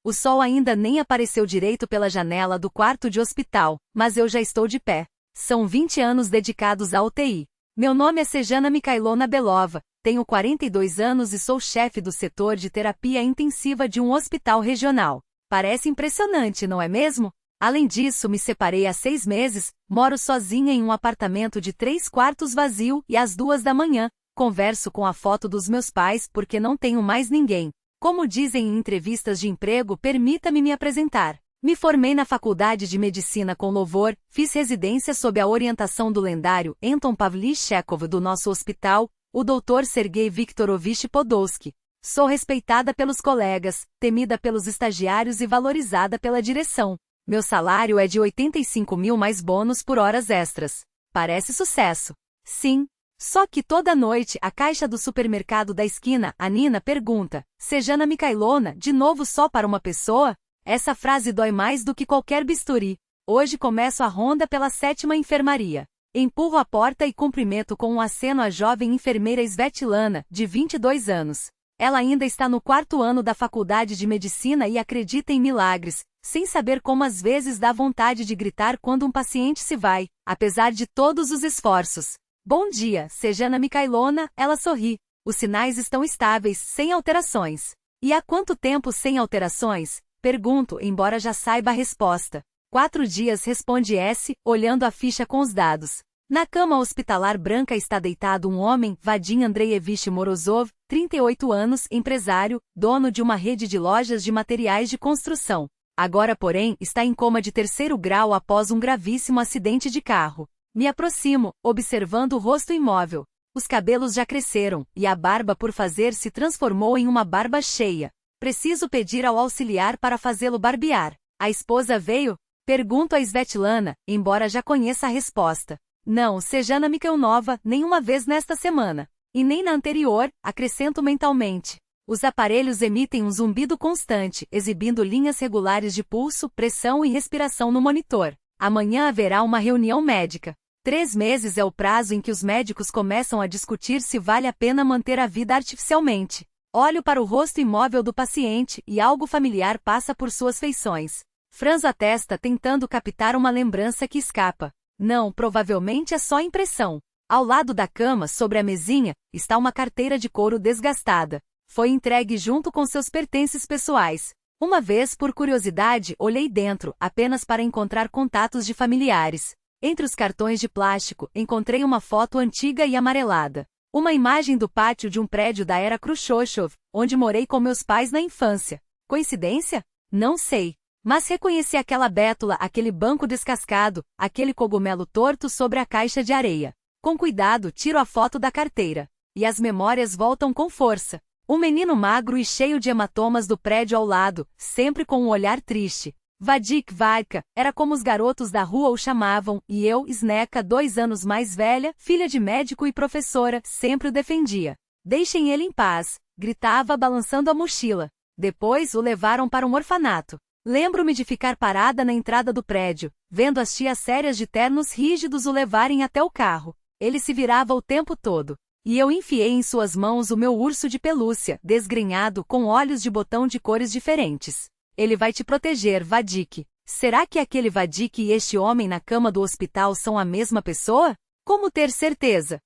O sol ainda nem apareceu direito pela janela do quarto de hospital, mas eu já estou de pé. São 20 anos dedicados à UTI. Meu nome é Sejana Mikhailona Belova, tenho 42 anos e sou chefe do setor de terapia intensiva de um hospital regional. Parece impressionante, não é mesmo? Além disso, me separei há 6 meses, moro sozinha em um apartamento de 3 quartos vazio e às 2 da manhã, converso com a foto dos meus pais porque não tenho mais ninguém. Como dizem em entrevistas de emprego, permita-me me apresentar. Me formei na Faculdade de Medicina com louvor, fiz residência sob a orientação do lendário Anton Pavlich Chekhov do nosso hospital, o Dr. Sergei Viktorovich Podolsky. Sou respeitada pelos colegas, temida pelos estagiários e valorizada pela direção. Meu salário é de 85 mil mais bônus por horas extras. Parece sucesso. Sim. Só que toda noite, a caixa do supermercado da esquina, a Nina pergunta, Sejana Mikhailona, de novo só para uma pessoa? Essa frase dói mais do que qualquer bisturi. Hoje começo a ronda pela 7ª enfermaria. Empurro a porta e cumprimento com um aceno a jovem enfermeira Svetlana, de 22 anos. Ela ainda está no 4º ano da faculdade de medicina e acredita em milagres, sem saber como às vezes dá vontade de gritar quando um paciente se vai, apesar de todos os esforços. Bom dia, Sejana Mikhailona, ela sorri. Os sinais estão estáveis, sem alterações. E há quanto tempo sem alterações? Pergunto, embora já saiba a resposta. 4 dias, responde S, olhando a ficha com os dados. Na cama hospitalar branca está deitado um homem, Vadim Andreevich Morozov, 38 anos, empresário, dono de uma rede de lojas de materiais de construção. Agora, porém, está em coma de 3º grau após um gravíssimo acidente de carro. Me aproximo, observando o rosto imóvel. Os cabelos já cresceram, e a barba por fazer se transformou em uma barba cheia. Preciso pedir ao auxiliar para fazê-lo barbear. A esposa veio? Pergunto a Svetlana, embora já conheça a resposta. Não, Sejana Mikhailova, nenhuma vez nesta semana. E nem na anterior, acrescento mentalmente. Os aparelhos emitem um zumbido constante, exibindo linhas regulares de pulso, pressão e respiração no monitor. Amanhã haverá uma reunião médica. 3 meses é o prazo em que os médicos começam a discutir se vale a pena manter a vida artificialmente. Olho para o rosto imóvel do paciente e algo familiar passa por suas feições. Franzo a testa tentando captar uma lembrança que escapa. Não, provavelmente é só impressão. Ao lado da cama, sobre a mesinha, está uma carteira de couro desgastada. Foi entregue junto com seus pertences pessoais. Uma vez, por curiosidade, olhei dentro, apenas para encontrar contatos de familiares. Entre os cartões de plástico, encontrei uma foto antiga e amarelada. Uma imagem do pátio de um prédio da era Khrushchev, onde morei com meus pais na infância. Coincidência? Não sei. Mas reconheci aquela bétula, aquele banco descascado, aquele cogumelo torto sobre a caixa de areia. Com cuidado, tiro a foto da carteira. E as memórias voltam com força. Um menino magro e cheio de hematomas do prédio ao lado, sempre com um olhar triste. Vadik Varka, era como os garotos da rua o chamavam, e eu, Sneka, 2 anos mais velha, filha de médico e professora, sempre o defendia. Deixem ele em paz, gritava balançando a mochila. Depois o levaram para um orfanato. Lembro-me de ficar parada na entrada do prédio, vendo as tias sérias de ternos rígidos o levarem até o carro. Ele se virava o tempo todo. E eu enfiei em suas mãos o meu urso de pelúcia, desgrenhado, com olhos de botão de cores diferentes. Ele vai te proteger, Vadik. Será que aquele Vadik e este homem na cama do hospital são a mesma pessoa? Como ter certeza?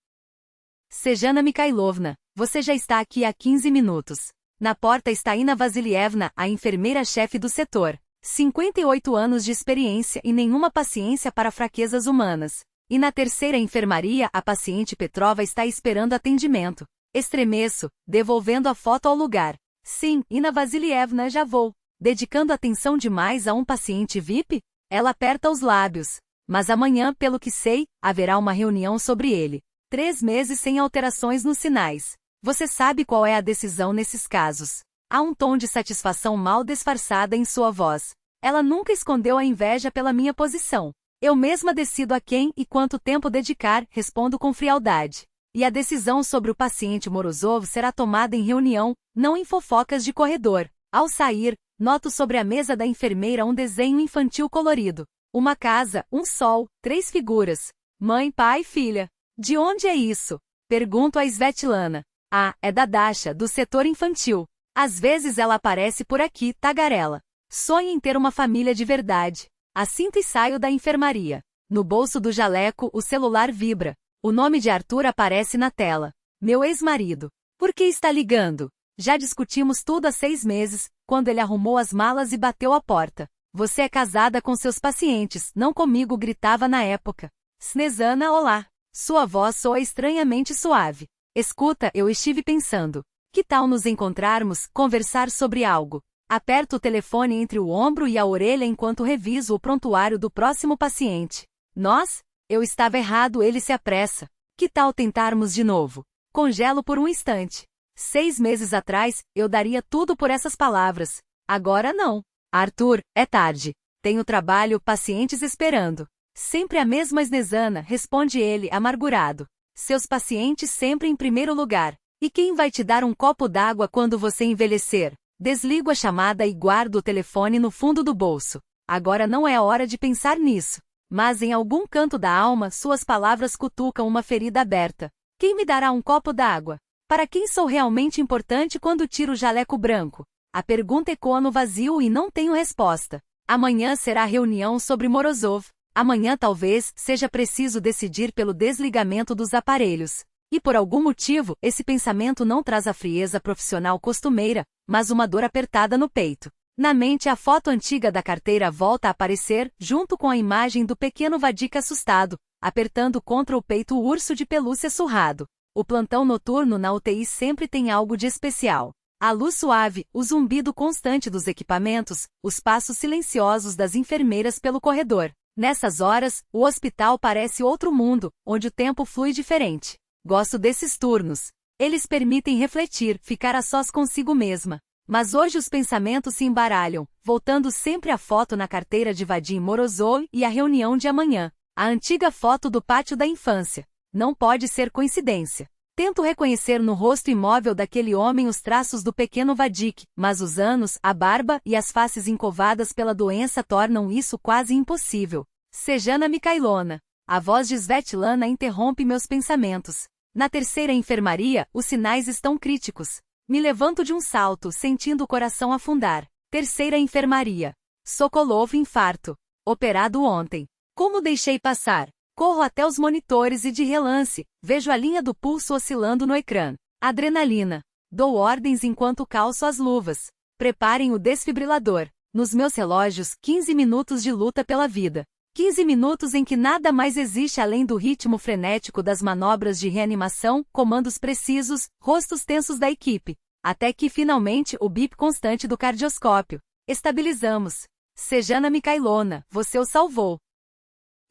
Sejana Mikhailovna, você já está aqui há 15 minutos. Na porta está Ina Vasilievna, a enfermeira-chefe do setor. 58 anos de experiência e nenhuma paciência para fraquezas humanas. E na 3ª enfermaria, a paciente Petrova está esperando atendimento. Estremeço, devolvendo a foto ao lugar. Sim, Ina Vasilievna, já vou. Dedicando atenção demais a um paciente VIP? Ela aperta os lábios. Mas amanhã, pelo que sei, haverá uma reunião sobre ele. 3 meses sem alterações nos sinais. Você sabe qual é a decisão nesses casos. Há um tom de satisfação mal disfarçada em sua voz. Ela nunca escondeu a inveja pela minha posição. Eu mesma decido a quem e quanto tempo dedicar, respondo com frialdade. E a decisão sobre o paciente Morozov será tomada em reunião, não em fofocas de corredor. Ao sair, noto sobre a mesa da enfermeira um desenho infantil colorido. Uma casa, um sol, 3 figuras. Mãe, pai, filha. De onde é isso? Pergunto a Svetlana. Ah, é da Dasha, do setor infantil. Às vezes ela aparece por aqui, tagarela. Sonho em ter uma família de verdade. Assinto e saio da enfermaria. No bolso do jaleco, o celular vibra. O nome de Arthur aparece na tela. Meu ex-marido. Por que está ligando? Já discutimos tudo há 6 meses, quando ele arrumou as malas e bateu a porta. Você é casada com seus pacientes, não comigo, gritava na época. Snezana, olá. Sua voz soa estranhamente suave. Escuta, eu estive pensando. Que tal nos encontrarmos, conversar sobre algo? Aperto o telefone entre o ombro e a orelha enquanto reviso o prontuário do próximo paciente. Nós? Eu estava errado, ele se apressa. Que tal tentarmos de novo? Congelo por um instante. 6 meses atrás, eu daria tudo por essas palavras. Agora não. Arthur, é tarde. Tenho trabalho, pacientes esperando. Sempre a mesma Snezana, responde ele, amargurado. Seus pacientes sempre em primeiro lugar. E quem vai te dar um copo d'água quando você envelhecer? Desligo a chamada e guardo o telefone no fundo do bolso. Agora não é hora de pensar nisso. Mas em algum canto da alma, suas palavras cutucam uma ferida aberta. Quem me dará um copo d'água? Para quem sou realmente importante quando tiro o jaleco branco? A pergunta ecoa no vazio e não tenho resposta. Amanhã será reunião sobre Morozov. Amanhã talvez seja preciso decidir pelo desligamento dos aparelhos. E por algum motivo, esse pensamento não traz a frieza profissional costumeira, mas uma dor apertada no peito. Na mente, a foto antiga da carteira volta a aparecer, junto com a imagem do pequeno Vadik assustado, apertando contra o peito o urso de pelúcia surrado. O plantão noturno na UTI sempre tem algo de especial. A luz suave, o zumbido constante dos equipamentos, os passos silenciosos das enfermeiras pelo corredor. Nessas horas, o hospital parece outro mundo, onde o tempo flui diferente. Gosto desses turnos. Eles permitem refletir, ficar a sós consigo mesma. Mas hoje os pensamentos se embaralham, voltando sempre à foto na carteira de Vadim Morozov e à reunião de amanhã. A antiga foto do pátio da infância. Não pode ser coincidência. Tento reconhecer no rosto imóvel daquele homem os traços do pequeno Vadik, mas os anos, a barba e as faces encovadas pela doença tornam isso quase impossível. Sejana Mikhailona. A voz de Svetlana interrompe meus pensamentos. Na terceira enfermaria, os sinais estão críticos. Me levanto de um salto, sentindo o coração afundar. Terceira enfermaria. Sokolov, infarto. Operado ontem. Como deixei passar? Corro até os monitores e de relance, vejo a linha do pulso oscilando no ecrã. Adrenalina. Dou ordens enquanto calço as luvas. Preparem o desfibrilador. Nos meus relógios, 15 minutos de luta pela vida. 15 minutos em que nada mais existe além do ritmo frenético das manobras de reanimação, comandos precisos, rostos tensos da equipe. Até que, finalmente, o bip constante do cardioscópio. Estabilizamos. Sejana Mikhailona, você o salvou.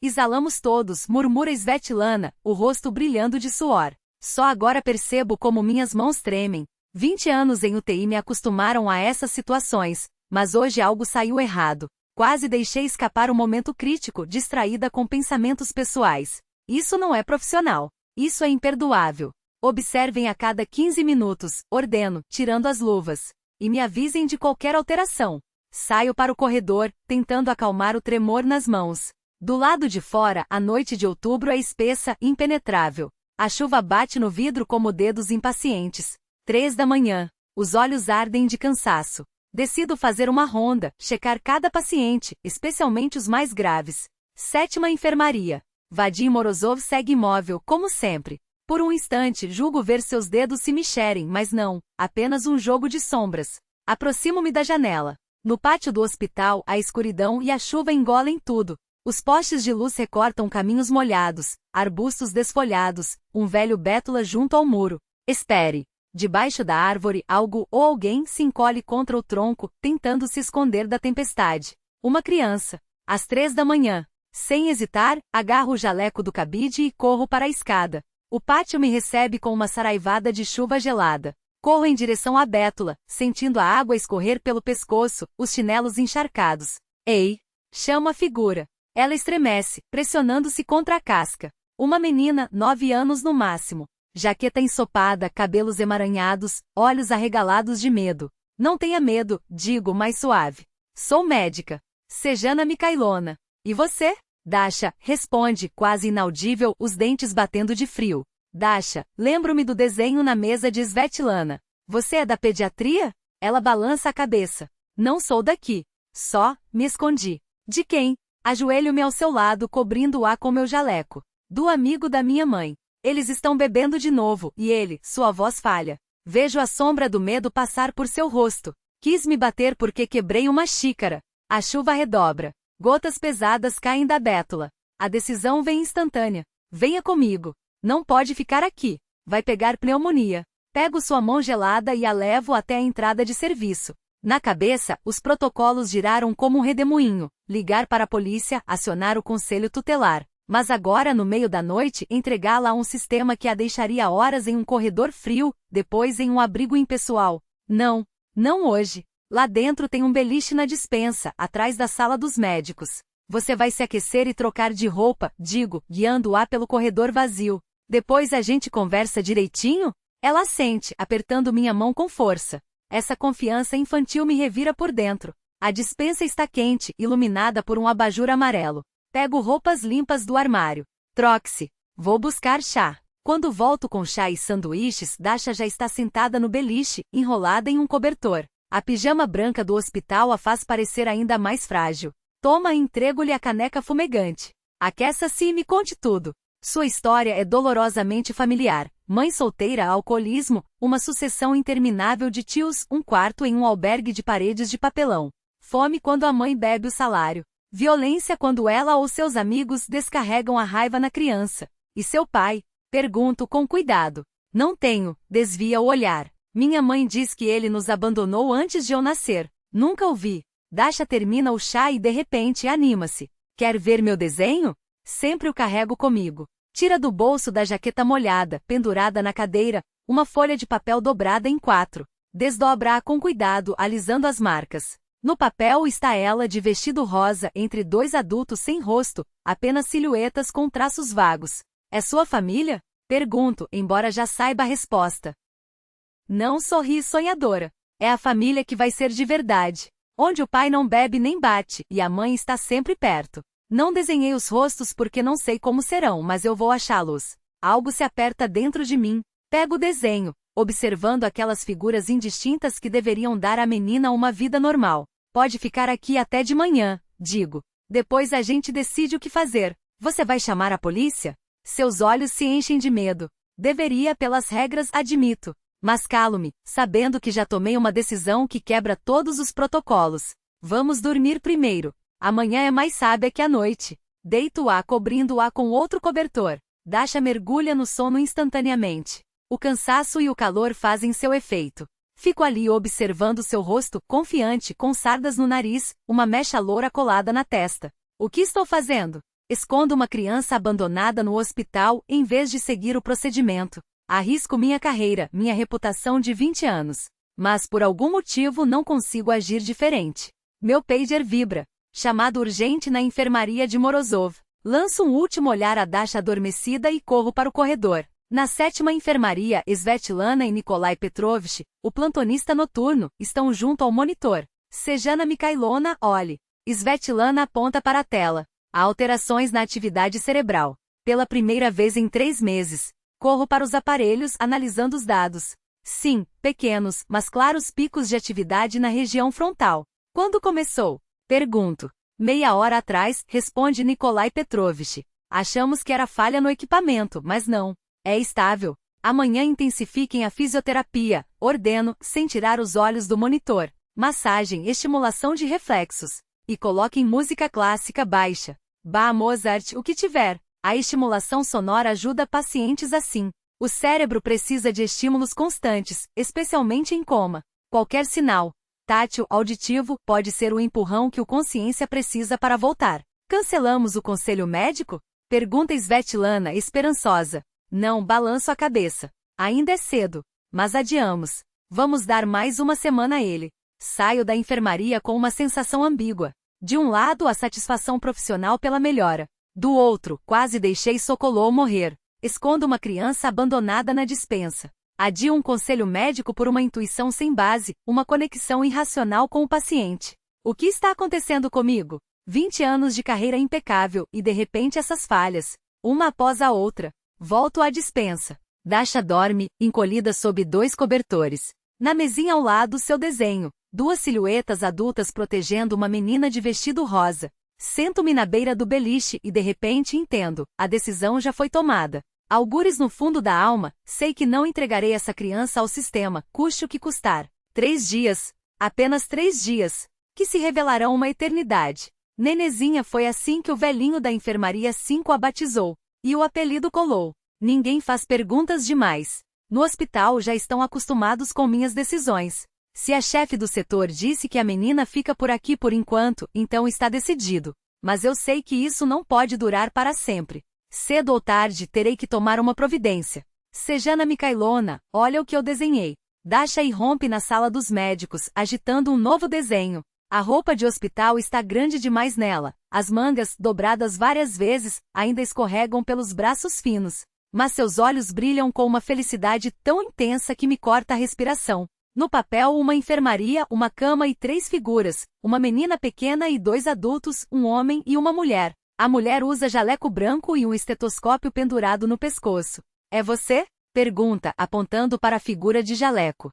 Exalamos todos, murmura Svetlana, o rosto brilhando de suor. Só agora percebo como minhas mãos tremem. 20 anos em UTI me acostumaram a essas situações, mas hoje algo saiu errado. Quase deixei escapar o momento crítico, distraída com pensamentos pessoais. Isso não é profissional. Isso é imperdoável. Observem a cada 15 minutos, ordeno, tirando as luvas. E me avisem de qualquer alteração. Saio para o corredor, tentando acalmar o tremor nas mãos. Do lado de fora, a noite de outubro é espessa, impenetrável. A chuva bate no vidro como dedos impacientes. 3 da manhã. Os olhos ardem de cansaço. Decido fazer uma ronda, checar cada paciente, especialmente os mais graves. Sétima enfermaria. Vadim Morozov segue imóvel, como sempre. Por um instante, julgo ver seus dedos se mexerem, mas não, apenas um jogo de sombras. Aproximo-me da janela. No pátio do hospital, a escuridão e a chuva engolem tudo. Os postes de luz recortam caminhos molhados, arbustos desfolhados, um velho bétula junto ao muro. Espere. Debaixo da árvore, algo ou alguém se encolhe contra o tronco, tentando se esconder da tempestade. Uma criança. Às 3 da manhã. Sem hesitar, agarro o jaleco do cabide e corro para a escada. O pátio me recebe com uma saraivada de chuva gelada. Corro em direção à bétula, sentindo a água escorrer pelo pescoço, os chinelos encharcados. Ei! Chamo a figura. Ela estremece, pressionando-se contra a casca. Uma menina, 9 anos no máximo. Jaqueta ensopada, cabelos emaranhados, olhos arregalados de medo. Não tenha medo, digo mais suave. Sou médica. Sejana Mikhailona. E você? Dasha, responde, quase inaudível, os dentes batendo de frio. Dasha, lembro-me do desenho na mesa de Svetlana. Você é da pediatria? Ela balança a cabeça. Não sou daqui. Só, me escondi. De quem? Ajoelho-me ao seu lado, cobrindo-a com meu jaleco. Do amigo da minha mãe. Eles estão bebendo de novo, e ele, sua voz falha. Vejo a sombra do medo passar por seu rosto. Quis me bater porque quebrei uma xícara. A chuva redobra. Gotas pesadas caem da bétula. A decisão vem instantânea. Venha comigo. Não pode ficar aqui. Vai pegar pneumonia. Pego sua mão gelada e a levo até a entrada de serviço. Na cabeça, os protocolos giraram como um redemoinho. Ligar para a polícia, acionar o conselho tutelar. Mas agora, no meio da noite, entregá-la a um sistema que a deixaria horas em um corredor frio, depois em um abrigo impessoal. Não. Não hoje. Lá dentro tem um beliche na despensa, atrás da sala dos médicos. Você vai se aquecer e trocar de roupa, digo, guiando-a pelo corredor vazio. Depois a gente conversa direitinho? Ela assente, apertando minha mão com força. Essa confiança infantil me revira por dentro. A despensa está quente, iluminada por um abajur amarelo. Pego roupas limpas do armário. Troque-se. Vou buscar chá. Quando volto com chá e sanduíches, Dasha já está sentada no beliche, enrolada em um cobertor. A pijama branca do hospital a faz parecer ainda mais frágil. Toma e entrego-lhe a caneca fumegante. Aqueça-se e me conte tudo. Sua história é dolorosamente familiar. Mãe solteira, alcoolismo, uma sucessão interminável de tios, um quarto em um albergue de paredes de papelão. Fome quando a mãe bebe o salário. Violência quando ela ou seus amigos descarregam a raiva na criança. E seu pai? Pergunto com cuidado. Não tenho, desvia o olhar. Minha mãe diz que ele nos abandonou antes de eu nascer. Nunca o vi. Dasha termina o chá e de repente anima-se. Quer ver meu desenho? Sempre o carrego comigo. Tira do bolso da jaqueta molhada, pendurada na cadeira, uma folha de papel dobrada em 4. Desdobra-a com cuidado, alisando as marcas. No papel está ela de vestido rosa entre 2 adultos sem rosto, apenas silhuetas com traços vagos. É sua família? Pergunto, embora já saiba a resposta. Não sorri sonhadora. É a família que vai ser de verdade. Onde o pai não bebe nem bate, e a mãe está sempre perto. Não desenhei os rostos porque não sei como serão, mas eu vou achá-los. Algo se aperta dentro de mim. Pego o desenho, observando aquelas figuras indistintas que deveriam dar à menina uma vida normal. Pode ficar aqui até de manhã, digo. Depois a gente decide o que fazer. Você vai chamar a polícia? Seus olhos se enchem de medo. Deveria, pelas regras, admito. Mas calo-me, sabendo que já tomei uma decisão que quebra todos os protocolos. Vamos dormir primeiro. Amanhã é mais sábia que a noite. Deito-a cobrindo-a com outro cobertor. Dasha mergulha no sono instantaneamente. O cansaço e o calor fazem seu efeito. Fico ali observando seu rosto, confiante, com sardas no nariz, uma mecha loura colada na testa. O que estou fazendo? Escondo uma criança abandonada no hospital, em vez de seguir o procedimento. Arrisco minha carreira, minha reputação de 20 anos. Mas por algum motivo não consigo agir diferente. Meu pager vibra. Chamado urgente na enfermaria de Morozov. Lanço um último olhar a Dasha adormecida e corro para o corredor. Na 7ª enfermaria, Svetlana e Nikolai Petrovich, o plantonista noturno, estão junto ao monitor. Sejana Mikhailona, olhe. Svetlana aponta para a tela. Há alterações na atividade cerebral. Pela primeira vez em 3 meses. Corro para os aparelhos, analisando os dados. Sim, pequenos, mas claros picos de atividade na região frontal. Quando começou? Pergunto. Meia hora atrás, responde Nikolai Petrovich. Achamos que era falha no equipamento, mas não. É estável. Amanhã intensifiquem a fisioterapia, ordeno, sem tirar os olhos do monitor. Massagem, estimulação de reflexos. E coloquem música clássica baixa. Bach, Mozart, o que tiver. A estimulação sonora ajuda pacientes assim. O cérebro precisa de estímulos constantes, especialmente em coma. Qualquer sinal, tátil, auditivo, pode ser o empurrão que o consciência precisa para voltar. Cancelamos o conselho médico? Pergunta Svetlana, esperançosa. Não, balanço a cabeça. Ainda é cedo. Mas adiamos. Vamos dar mais uma semana a ele. Saio da enfermaria com uma sensação ambígua. De um lado, a satisfação profissional pela melhora. Do outro, quase deixei Sokolov morrer. Escondo uma criança abandonada na despensa. Adio um conselho médico por uma intuição sem base, uma conexão irracional com o paciente. O que está acontecendo comigo? 20 anos de carreira impecável, e de repente essas falhas. Uma após a outra. Volto à despensa. Dasha dorme, encolhida sob 2 cobertores. Na mesinha ao lado seu desenho. Duas silhuetas adultas protegendo uma menina de vestido rosa. Sento-me na beira do beliche e de repente entendo, a decisão já foi tomada. Algures no fundo da alma, sei que não entregarei essa criança ao sistema, custe o que custar. 3 dias. Apenas 3 dias. Que se revelarão uma eternidade. Nenezinha foi assim que o velhinho da enfermaria 5 a batizou. E o apelido colou. Ninguém faz perguntas demais. No hospital já estão acostumados com minhas decisões. Se a chefe do setor disse que a menina fica por aqui por enquanto, então está decidido. Mas eu sei que isso não pode durar para sempre. Cedo ou tarde terei que tomar uma providência. Sejana Micailona, olha o que eu desenhei. Dasha irrompe na sala dos médicos, agitando um novo desenho. A roupa de hospital está grande demais nela. As mangas, dobradas várias vezes, ainda escorregam pelos braços finos. Mas seus olhos brilham com uma felicidade tão intensa que me corta a respiração. No papel, uma enfermaria, uma cama e 3 figuras, uma menina pequena e 2 adultos, um homem e uma mulher. A mulher usa jaleco branco e um estetoscópio pendurado no pescoço. É você? Pergunta, apontando para a figura de jaleco.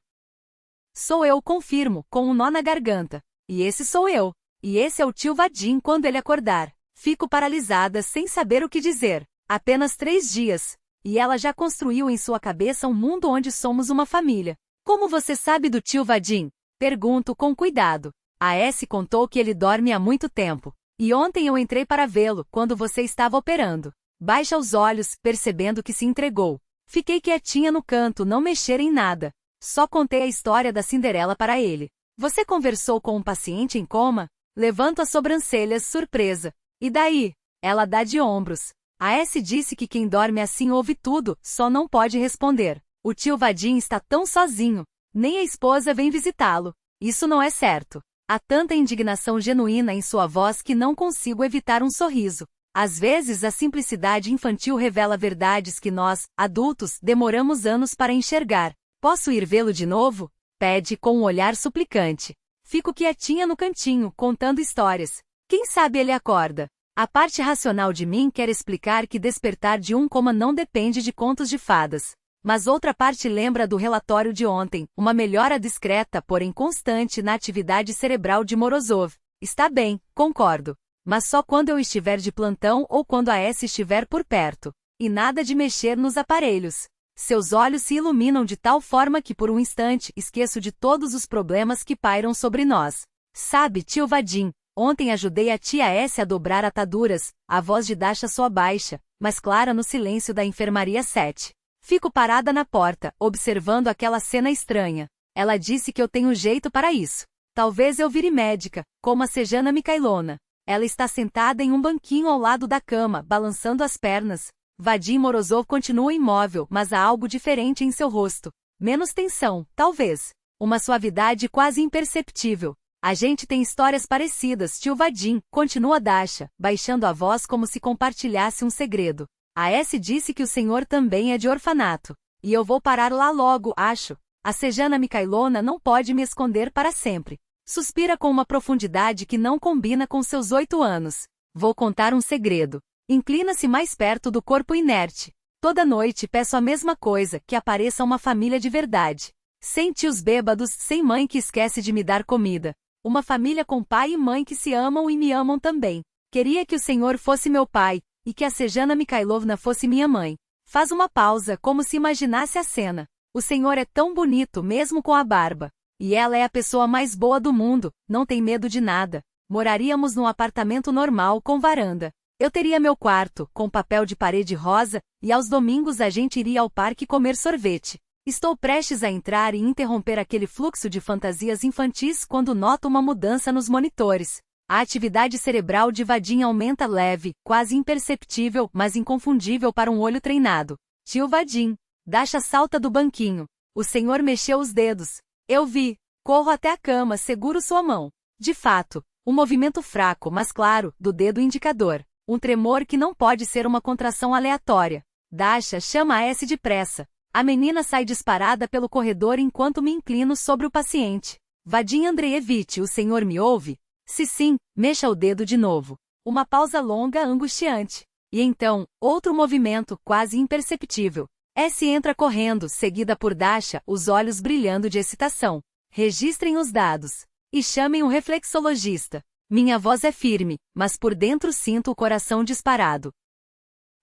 Sou eu, confirmo, com um nó na garganta. E esse sou eu. E esse é o tio Vadim quando ele acordar. Fico paralisada sem saber o que dizer. Apenas 3 dias. E ela já construiu em sua cabeça um mundo onde somos uma família. Como você sabe do tio Vadim? Pergunto com cuidado. A S contou que ele dorme há muito tempo. E ontem eu entrei para vê-lo, quando você estava operando. Baixa os olhos, percebendo que se entregou. Fiquei quietinha no canto, não mexer em nada. Só contei a história da Cinderela para ele. Você conversou com um paciente em coma? Levanto as sobrancelhas, surpresa. E daí? Ela dá de ombros. A S disse que quem dorme assim ouve tudo, só não pode responder. O tio Vadim está tão sozinho. Nem a esposa vem visitá-lo. Isso não é certo. Há tanta indignação genuína em sua voz que não consigo evitar um sorriso. Às vezes a simplicidade infantil revela verdades que nós, adultos, demoramos anos para enxergar. Posso ir vê-lo de novo? Pede com um olhar suplicante. Fico quietinha no cantinho, contando histórias. Quem sabe ele acorda. A parte racional de mim quer explicar que despertar de um coma não depende de contos de fadas. Mas outra parte lembra do relatório de ontem, uma melhora discreta, porém constante na atividade cerebral de Morozov. Está bem, concordo. Mas só quando eu estiver de plantão ou quando a S estiver por perto. E nada de mexer nos aparelhos. Seus olhos se iluminam de tal forma que por um instante esqueço de todos os problemas que pairam sobre nós. Sabe, tio Vadim, ontem ajudei a tia S a dobrar ataduras, a voz de Dasha soa baixa, mas clara no silêncio da enfermaria 7. Fico parada na porta, observando aquela cena estranha. Ela disse que eu tenho jeito para isso. Talvez eu vire médica, como a Sejana Micailona. Ela está sentada em um banquinho ao lado da cama, balançando as pernas. Vadim Morozov continua imóvel, mas há algo diferente em seu rosto. Menos tensão, talvez. Uma suavidade quase imperceptível. A gente tem histórias parecidas, tio Vadim, continua Dasha, baixando a voz como se compartilhasse um segredo. A S disse que o senhor também é de orfanato. E eu vou parar lá logo, acho. A Sejana Micailona não pode me esconder para sempre. Suspira com uma profundidade que não combina com seus 8 anos. Vou contar um segredo. Inclina-se mais perto do corpo inerte. Toda noite peço a mesma coisa, que apareça uma família de verdade. Sem tios bêbados, sem mãe que esquece de me dar comida. Uma família com pai e mãe que se amam e me amam também. Queria que o senhor fosse meu pai, e que a Sejana Mikhailovna fosse minha mãe. Faz uma pausa, como se imaginasse a cena. O senhor é tão bonito mesmo com a barba. E ela é a pessoa mais boa do mundo, não tem medo de nada. Moraríamos num apartamento normal com varanda. Eu teria meu quarto, com papel de parede rosa, e aos domingos a gente iria ao parque comer sorvete. Estou prestes a entrar e interromper aquele fluxo de fantasias infantis quando noto uma mudança nos monitores. A atividade cerebral de Vadim aumenta leve, quase imperceptível, mas inconfundível para um olho treinado. Tio Vadim. Dasha salta do banquinho. O senhor mexeu os dedos. Eu vi. Corro até a cama, seguro sua mão. De fato, um movimento fraco, mas claro, do dedo indicador. Um tremor que não pode ser uma contração aleatória. Dasha chama a S depressa. A menina sai disparada pelo corredor enquanto me inclino sobre o paciente. Vadim Andreevich, o senhor me ouve? Se sim, mexa o dedo de novo. Uma pausa longa, angustiante. E então, outro movimento, quase imperceptível. S entra correndo, seguida por Dasha, os olhos brilhando de excitação. Registrem os dados. E chamem um reflexologista. Minha voz é firme, mas por dentro sinto o coração disparado.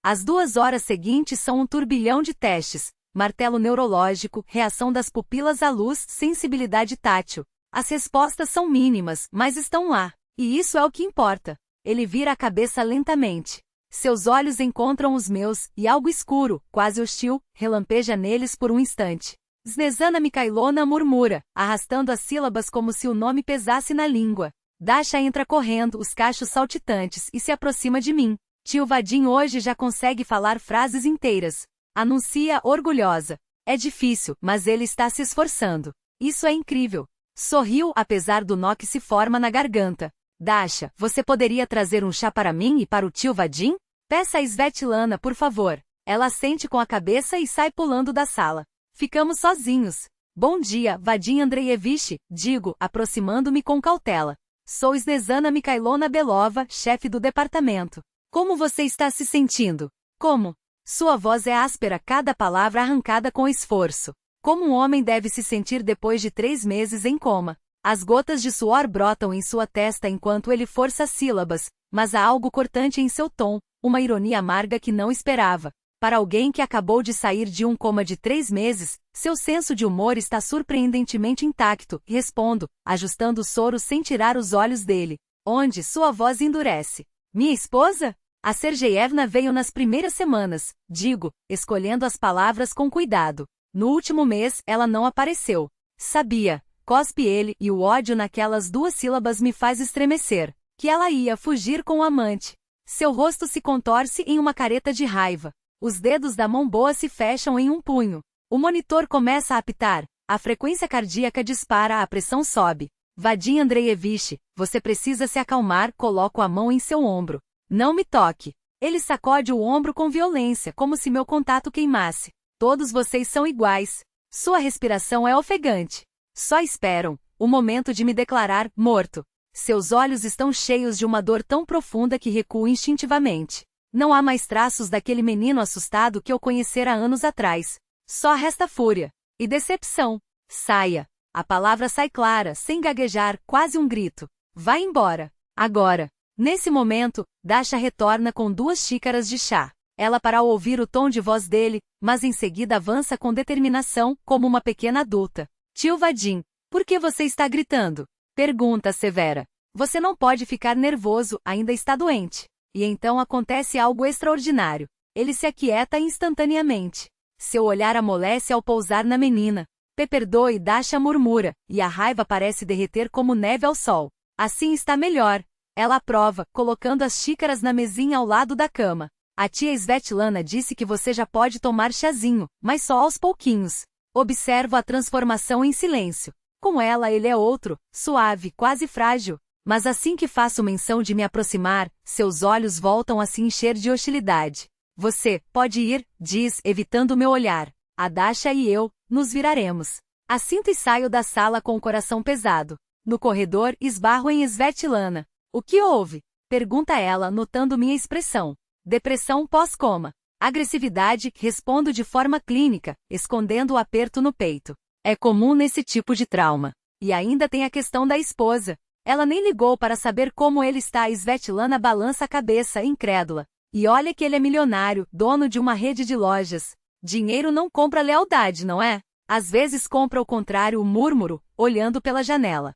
As 2 horas seguintes são um turbilhão de testes: martelo neurológico, reação das pupilas à luz, sensibilidade tátil. As respostas são mínimas, mas estão lá. E isso é o que importa. Ele vira a cabeça lentamente. Seus olhos encontram os meus, e algo escuro, quase hostil, relampeja neles por um instante. Snezana Mikhailona murmura, arrastando as sílabas como se o nome pesasse na língua. Dasha entra correndo, os cachos saltitantes, e se aproxima de mim. Tio Vadim hoje já consegue falar frases inteiras. Anuncia, orgulhosa. É difícil, mas ele está se esforçando. Isso é incrível. Sorriu, apesar do nó que se forma na garganta. Dasha, você poderia trazer um chá para mim e para o tio Vadim? Peça a Svetlana, por favor. Ela assente com a cabeça e sai pulando da sala. Ficamos sozinhos. Bom dia, Vadim Andreevich, digo, aproximando-me com cautela. Sou Snezana Mikhailona Belova, chefe do departamento. Como você está se sentindo? Como? Sua voz é áspera, cada palavra arrancada com esforço. Como um homem deve se sentir depois de 3 meses em coma? As gotas de suor brotam em sua testa enquanto ele força as sílabas, mas há algo cortante em seu tom, uma ironia amarga que não esperava. Para alguém que acabou de sair de um coma de 3 meses, seu senso de humor está surpreendentemente intacto, respondo, ajustando o soro sem tirar os olhos dele. Onde sua voz endurece. Minha esposa? A Sergeyevna veio nas primeiras semanas, digo, escolhendo as palavras com cuidado. No último mês, ela não apareceu. Sabia. Cospe ele, e o ódio naquelas 2 sílabas me faz estremecer. Que ela ia fugir com o amante. Seu rosto se contorce em uma careta de raiva. Os dedos da mão boa se fecham em um punho. O monitor começa a apitar. A frequência cardíaca dispara, a pressão sobe. Vadim Andreevich, você precisa se acalmar, coloco a mão em seu ombro. Não me toque. Ele sacode o ombro com violência, como se meu contato queimasse. Todos vocês são iguais. Sua respiração é ofegante. Só esperam o momento de me declarar morto. Seus olhos estão cheios de uma dor tão profunda que recuo instintivamente. Não há mais traços daquele menino assustado que eu conhecera anos atrás. Só resta fúria. E decepção. Saia. A palavra sai clara, sem gaguejar, quase um grito. Vá embora. Agora. Nesse momento, Dasha retorna com 2 xícaras de chá. Ela para ao ouvir o tom de voz dele, mas em seguida avança com determinação, como uma pequena adulta. Tio Vadim, por que você está gritando? Pergunta severa. Você não pode ficar nervoso, ainda está doente. E então acontece algo extraordinário. Ele se aquieta instantaneamente. Seu olhar amolece ao pousar na menina. Perdoe, Dasha murmura, e a raiva parece derreter como neve ao sol. Assim está melhor. Ela aprova, colocando as xícaras na mesinha ao lado da cama. A tia Svetlana disse que você já pode tomar chazinho, mas só aos pouquinhos. Observo a transformação em silêncio. Com ela ele é outro, suave, quase frágil. Mas assim que faço menção de me aproximar, seus olhos voltam a se encher de hostilidade. Você pode ir, diz, evitando meu olhar. A Dasha e eu, nos viraremos. Assinto e saio da sala com o coração pesado. No corredor, esbarro em Svetlana. O que houve? Pergunta ela, notando minha expressão. Depressão pós-coma. Agressividade, respondo de forma clínica, escondendo o aperto no peito. É comum nesse tipo de trauma. E ainda tem a questão da esposa. Ela nem ligou para saber como ele está. Svetlana balança a cabeça, incrédula. E olha que ele é milionário, dono de uma rede de lojas. Dinheiro não compra lealdade, não é? Às vezes compra o contrário, murmuro, olhando pela janela.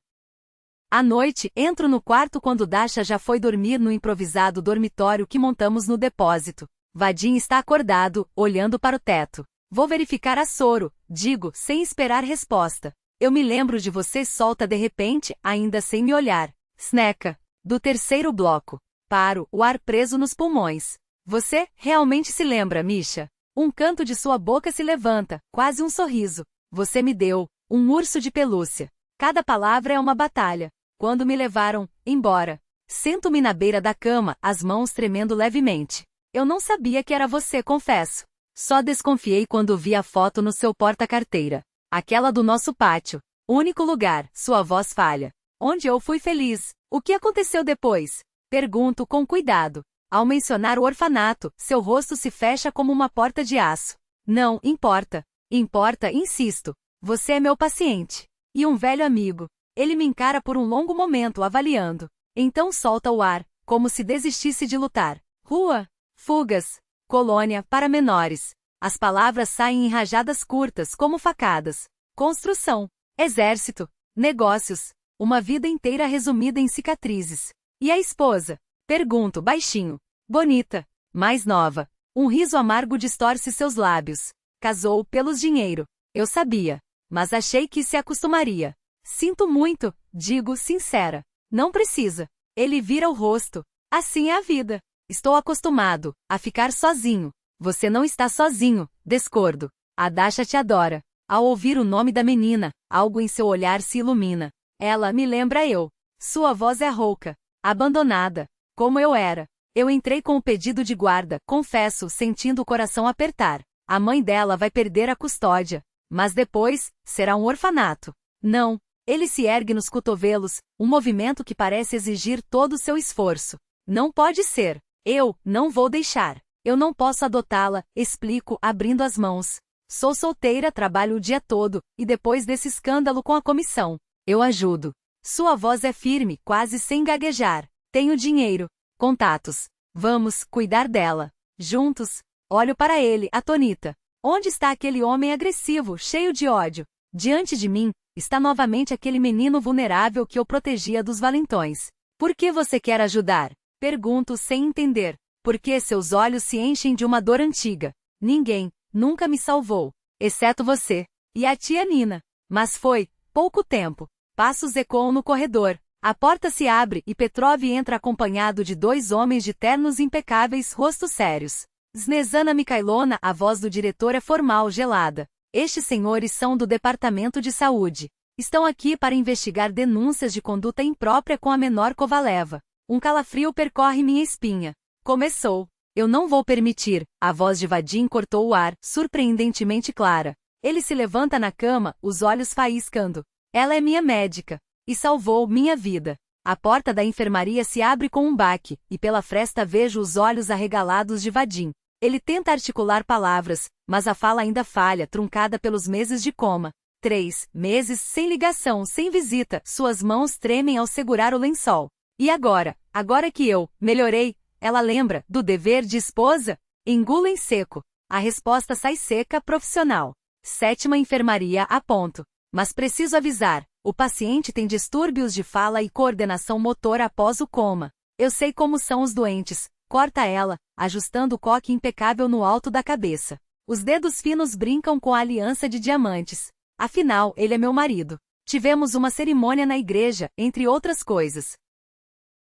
À noite, entro no quarto quando Dasha já foi dormir no improvisado dormitório que montamos no depósito. Vadim está acordado, olhando para o teto. Vou verificar a soro, digo, sem esperar resposta. Eu me lembro de você, solta de repente, ainda sem me olhar. Snecka. Do 3º bloco. Paro, o ar preso nos pulmões. Você realmente se lembra, Misha? Um canto de sua boca se levanta, quase um sorriso. Você me deu um urso de pelúcia. Cada palavra é uma batalha. Quando me levaram embora, sento-me na beira da cama, as mãos tremendo levemente. Eu não sabia que era você, confesso. Só desconfiei quando vi a foto no seu porta-carteira. Aquela do nosso pátio. Único lugar, sua voz falha. Onde eu fui feliz. O que aconteceu depois? Pergunto com cuidado. Ao mencionar o orfanato, seu rosto se fecha como uma porta de aço. Não, importa. Importa, insisto. Você é meu paciente. E um velho amigo. Ele me encara por um longo momento avaliando. Então solta o ar, como se desistisse de lutar. Rua. Fugas. Colônia, para menores. As palavras saem em rajadas curtas como facadas. Construção. Exército. Negócios. Uma vida inteira resumida em cicatrizes. E a esposa? Pergunto baixinho. Bonita. Mais nova. Um riso amargo distorce seus lábios. Casou pelos dinheiro. Eu sabia. Mas achei que se acostumaria. Sinto muito, digo sincera. Não precisa. Ele vira o rosto. Assim é a vida. Estou acostumado a ficar sozinho. Você não está sozinho, discordo. A Dasha te adora. Ao ouvir o nome da menina, algo em seu olhar se ilumina. Ela me lembra eu. Sua voz é rouca. Abandonada. Como eu era. Eu entrei com o pedido de guarda, confesso, sentindo o coração apertar. A mãe dela vai perder a custódia. Mas depois, será um orfanato. Não. Ele se ergue nos cotovelos, um movimento que parece exigir todo o seu esforço. Não pode ser. Eu não vou deixar. Eu não posso adotá-la, explico, abrindo as mãos. Sou solteira, trabalho o dia todo, e depois desse escândalo com a comissão, eu ajudo. Sua voz é firme, quase sem gaguejar. Tenho dinheiro. Contatos. Vamos cuidar dela. Juntos. Olho para ele, atonita. Onde está aquele homem agressivo, cheio de ódio? Diante de mim, está novamente aquele menino vulnerável que eu protegia dos valentões. Por que você quer ajudar? Pergunto sem entender. Por que seus olhos se enchem de uma dor antiga? Ninguém nunca me salvou, exceto você. E a tia Nina. Mas foi pouco tempo. Passos ecoam no corredor. A porta se abre e Petrov entra acompanhado de dois homens de ternos impecáveis, rostos sérios. Snezana Mikhailona, a voz do diretor é formal, gelada. Estes senhores são do Departamento de Saúde. Estão aqui para investigar denúncias de conduta imprópria com a menor Kovaleva. Um calafrio percorre minha espinha. Começou. Eu não vou permitir. A voz de Vadim cortou o ar, surpreendentemente clara. Ele se levanta na cama, os olhos faiscando. Ela é minha médica. E salvou minha vida. A porta da enfermaria se abre com um baque, e pela fresta vejo os olhos arregalados de Vadim. Ele tenta articular palavras, mas a fala ainda falha, truncada pelos meses de coma. 3 meses sem ligação, sem visita, suas mãos tremem ao segurar o lençol. E agora? Agora que eu melhorei, ela lembra do dever de esposa? Engulo em seco. A resposta sai seca, profissional. 7ª enfermaria, aponto. Mas preciso avisar, o paciente tem distúrbios de fala e coordenação motora após o coma. Eu sei como são os doentes. Corta ela, ajustando o coque impecável no alto da cabeça. Os dedos finos brincam com a aliança de diamantes. Afinal, ele é meu marido. Tivemos uma cerimônia na igreja, entre outras coisas.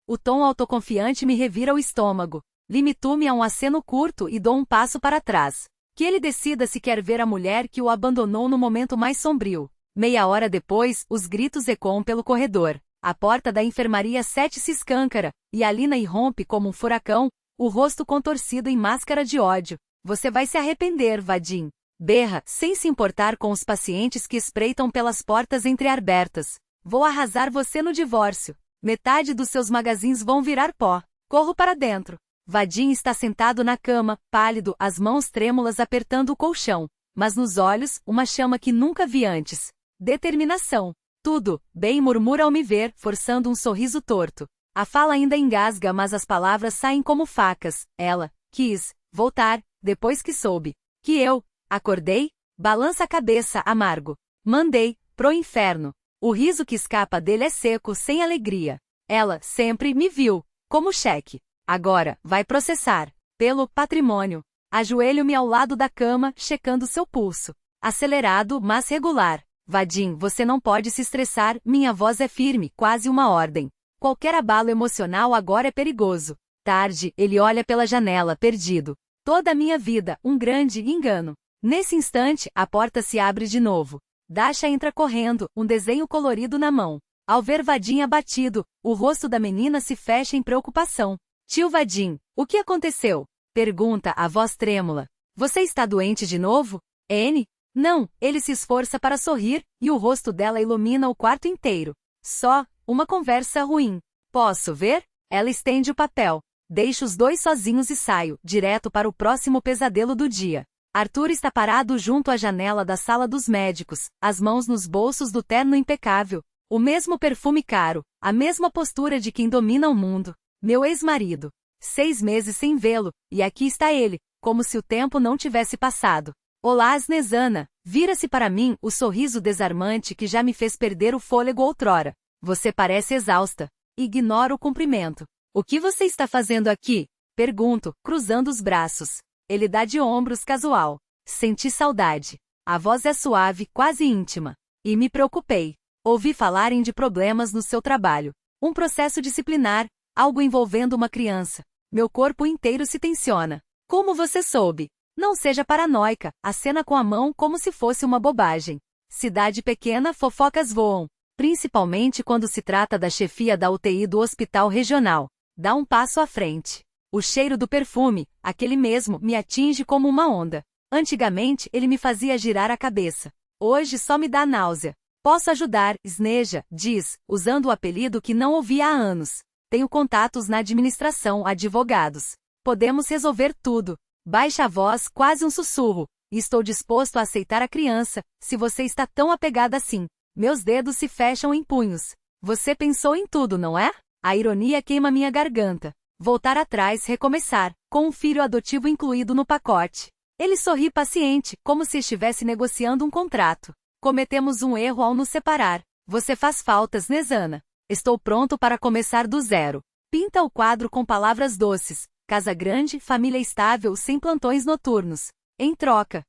O tom autoconfiante me revira o estômago. Limito-me a um aceno curto e dou um passo para trás. Que ele decida se quer ver a mulher que o abandonou no momento mais sombrio. Meia hora depois, os gritos ecoam pelo corredor. A porta da enfermaria 7 se escâncara, e Alina irrompe como um furacão, o rosto contorcido em máscara de ódio. Você vai se arrepender, Vadim. Berra, sem se importar com os pacientes que espreitam pelas portas entreabertas. Vou arrasar você no divórcio. Metade dos seus magazins vão virar pó. Corro para dentro. Vadim está sentado na cama, pálido, as mãos trêmulas apertando o colchão. Mas nos olhos, uma chama que nunca vi antes. Determinação. Tudo, bem, murmura ao me ver, forçando um sorriso torto. A fala ainda engasga, mas as palavras saem como facas. Ela quis voltar, depois que soube que eu acordei, balança a cabeça, amargo. Mandei pro inferno. O riso que escapa dele é seco, sem alegria. Ela sempre me viu como cheque. Agora, vai processar pelo patrimônio. Ajoelho-me ao lado da cama, checando seu pulso. Acelerado, mas regular. Vadim, você não pode se estressar, minha voz é firme, quase uma ordem. Qualquer abalo emocional agora é perigoso. Tarde, ele olha pela janela, perdido. Toda a minha vida, um grande engano. Nesse instante, a porta se abre de novo. Dasha entra correndo, um desenho colorido na mão. Ao ver Vadim abatido, o rosto da menina se fecha em preocupação. Tio Vadim, o que aconteceu? Pergunta a voz trêmula. Você está doente de novo? N? Não, ele se esforça para sorrir, e o rosto dela ilumina o quarto inteiro. Só uma conversa ruim. Posso ver? Ela estende o papel. Deixo os dois sozinhos e saio, direto para o próximo pesadelo do dia. Arthur está parado junto à janela da sala dos médicos, as mãos nos bolsos do terno impecável. O mesmo perfume caro, a mesma postura de quem domina o mundo. Meu ex-marido. 6 meses sem vê-lo, e aqui está ele, como se o tempo não tivesse passado. Olá, Snezana. Vira-se para mim o sorriso desarmante que já me fez perder o fôlego outrora. Você parece exausta. Ignoro o cumprimento. O que você está fazendo aqui? Pergunto, cruzando os braços. Ele dá de ombros casual. Senti saudade. A voz é suave, quase íntima. E me preocupei. Ouvi falarem de problemas no seu trabalho. Um processo disciplinar, algo envolvendo uma criança. Meu corpo inteiro se tensiona. Como você soube? Não seja paranoica, acena com a mão como se fosse uma bobagem. Cidade pequena, fofocas voam. Principalmente quando se trata da chefia da UTI do hospital regional. Dá um passo à frente. O cheiro do perfume, aquele mesmo, me atinge como uma onda. Antigamente, ele me fazia girar a cabeça. Hoje só me dá náusea. Posso ajudar, Sneja, diz, usando o apelido que não ouvia há anos. Tenho contatos na administração, advogados. Podemos resolver tudo. Baixa a voz, quase um sussurro. Estou disposto a aceitar a criança, se você está tão apegada assim. Meus dedos se fecham em punhos. Você pensou em tudo, não é? A ironia queima minha garganta. Voltar atrás, recomeçar, com um filho adotivo incluído no pacote. Ele sorri paciente, como se estivesse negociando um contrato. Cometemos um erro ao nos separar. Você faz faltas, Snezana. Estou pronto para começar do zero. Pinta o quadro com palavras doces. Casa grande, família estável, sem plantões noturnos. Em troca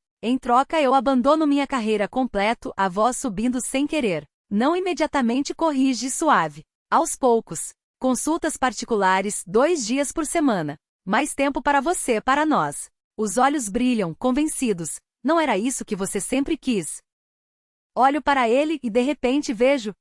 eu abandono minha carreira completo, a voz subindo sem querer. Não imediatamente corrige suave. Aos poucos. Consultas particulares, 2 dias por semana. Mais tempo para você, para nós. Os olhos brilham, convencidos. Não era isso que você sempre quis. Olho para ele e de repente vejo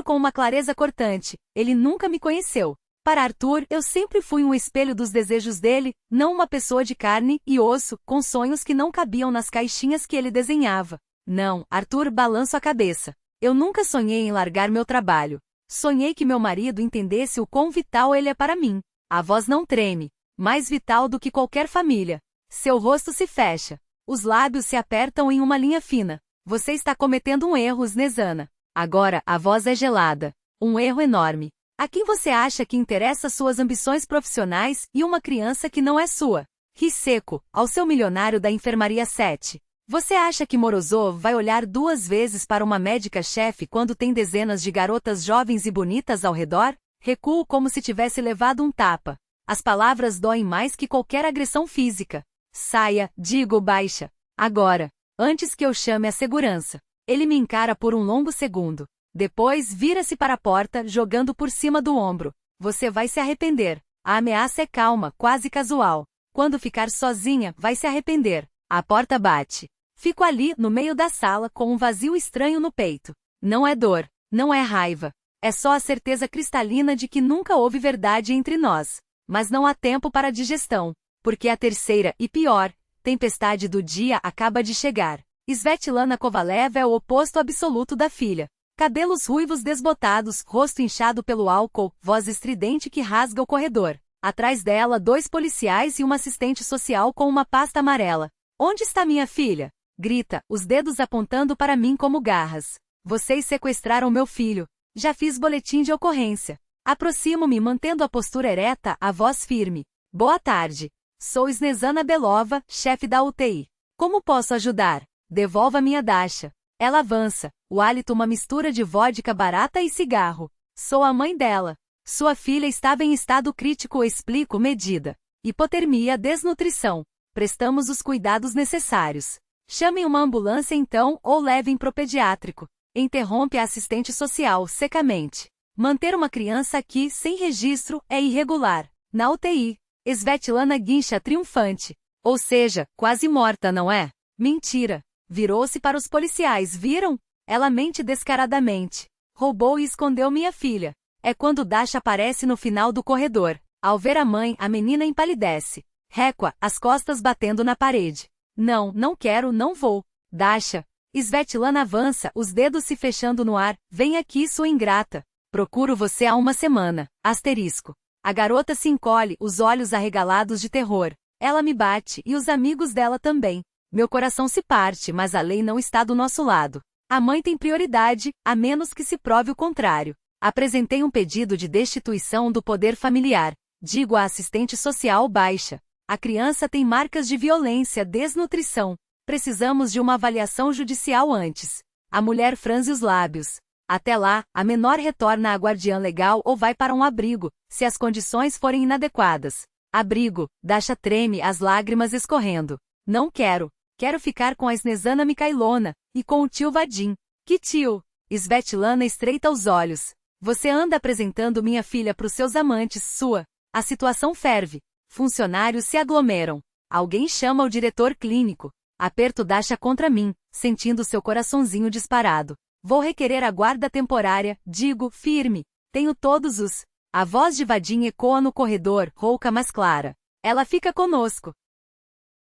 com uma clareza cortante. Ele nunca me conheceu. Para Arthur, eu sempre fui um espelho dos desejos dele, não uma pessoa de carne e osso, com sonhos que não cabiam nas caixinhas que ele desenhava. Não, Arthur, balanço a cabeça. Eu nunca sonhei em largar meu trabalho. Sonhei que meu marido entendesse o quão vital ele é para mim. A voz não treme. Mais vital do que qualquer família. Seu rosto se fecha. Os lábios se apertam em uma linha fina. Você está cometendo um erro, Snezana. Agora, a voz é gelada. Um erro enorme. A quem você acha que interessa suas ambições profissionais e uma criança que não é sua? Ri seco, ao seu milionário da enfermaria 7. Você acha que Morozov vai olhar 2 vezes para uma médica-chefe quando tem dezenas de garotas jovens e bonitas ao redor? Recuo como se tivesse levado um tapa. As palavras doem mais que qualquer agressão física. Saia, digo baixa. Agora. Antes que eu chame a segurança. Ele me encara por um longo segundo. Depois vira-se para a porta, jogando por cima do ombro. Você vai se arrepender. A ameaça é calma, quase casual. Quando ficar sozinha, vai se arrepender. A porta bate. Fico ali, no meio da sala, com um vazio estranho no peito. Não é dor, não é raiva. É só a certeza cristalina de que nunca houve verdade entre nós. Mas não há tempo para digestão. Porque a terceira, e pior, tempestade do dia acaba de chegar. Svetlana Kovalev é o oposto absoluto da filha. Cabelos ruivos desbotados, rosto inchado pelo álcool, voz estridente que rasga o corredor. Atrás dela, 2 policiais e uma assistente social com uma pasta amarela. Onde está minha filha? Grita, os dedos apontando para mim como garras. Vocês sequestraram meu filho. Já fiz boletim de ocorrência. Aproximo-me mantendo a postura ereta, a voz firme. Boa tarde. Sou Snezana Belova, chefe da UTI. Como posso ajudar? Devolva minha Dasha. Ela avança, o hálito uma mistura de vodka barata e cigarro. Sou a mãe dela. Sua filha estava em estado crítico, explico medida. Hipotermia, desnutrição. Prestamos os cuidados necessários. Chamem uma ambulância então ou levem pro pediátrico. Interrompe a assistente social, secamente. Manter uma criança aqui, sem registro, é irregular. Na UTI. Svetlana guincha triunfante. Ou seja, quase morta, não é? Mentira. Virou-se para os policiais, viram? Ela mente descaradamente. Roubou e escondeu minha filha. É quando Dasha aparece no final do corredor. Ao ver a mãe, a menina empalidece. Réqua, as costas batendo na parede. Não, não quero, não vou. Dasha. Svetlana avança, os dedos se fechando no ar. Vem aqui, sua ingrata. Procuro você há uma semana. Asterisco. A garota se encolhe, os olhos arregalados de terror. Ela me bate, e os amigos dela também. Meu coração se parte, mas a lei não está do nosso lado. A mãe tem prioridade, a menos que se prove o contrário. Apresentei um pedido de destituição do poder familiar. Digo à assistente social baixa. A criança tem marcas de violência, desnutrição. Precisamos de uma avaliação judicial antes. A mulher franze os lábios. Até lá, a menor retorna à guardiã legal ou vai para um abrigo, se as condições forem inadequadas. Abrigo, Dasha treme, as lágrimas escorrendo. Não quero. Quero ficar com a Snežana Mikhailovna, e com o tio Vadim. Que tio? Svetlana estreita os olhos. Você anda apresentando minha filha para os seus amantes, sua. A situação ferve. Funcionários se aglomeram. Alguém chama o diretor clínico. Aperto Dasha contra mim, sentindo seu coraçãozinho disparado. Vou requerer a guarda temporária, digo, firme. Tenho todos os... A voz de Vadim ecoa no corredor, rouca mas clara. Ela fica conosco.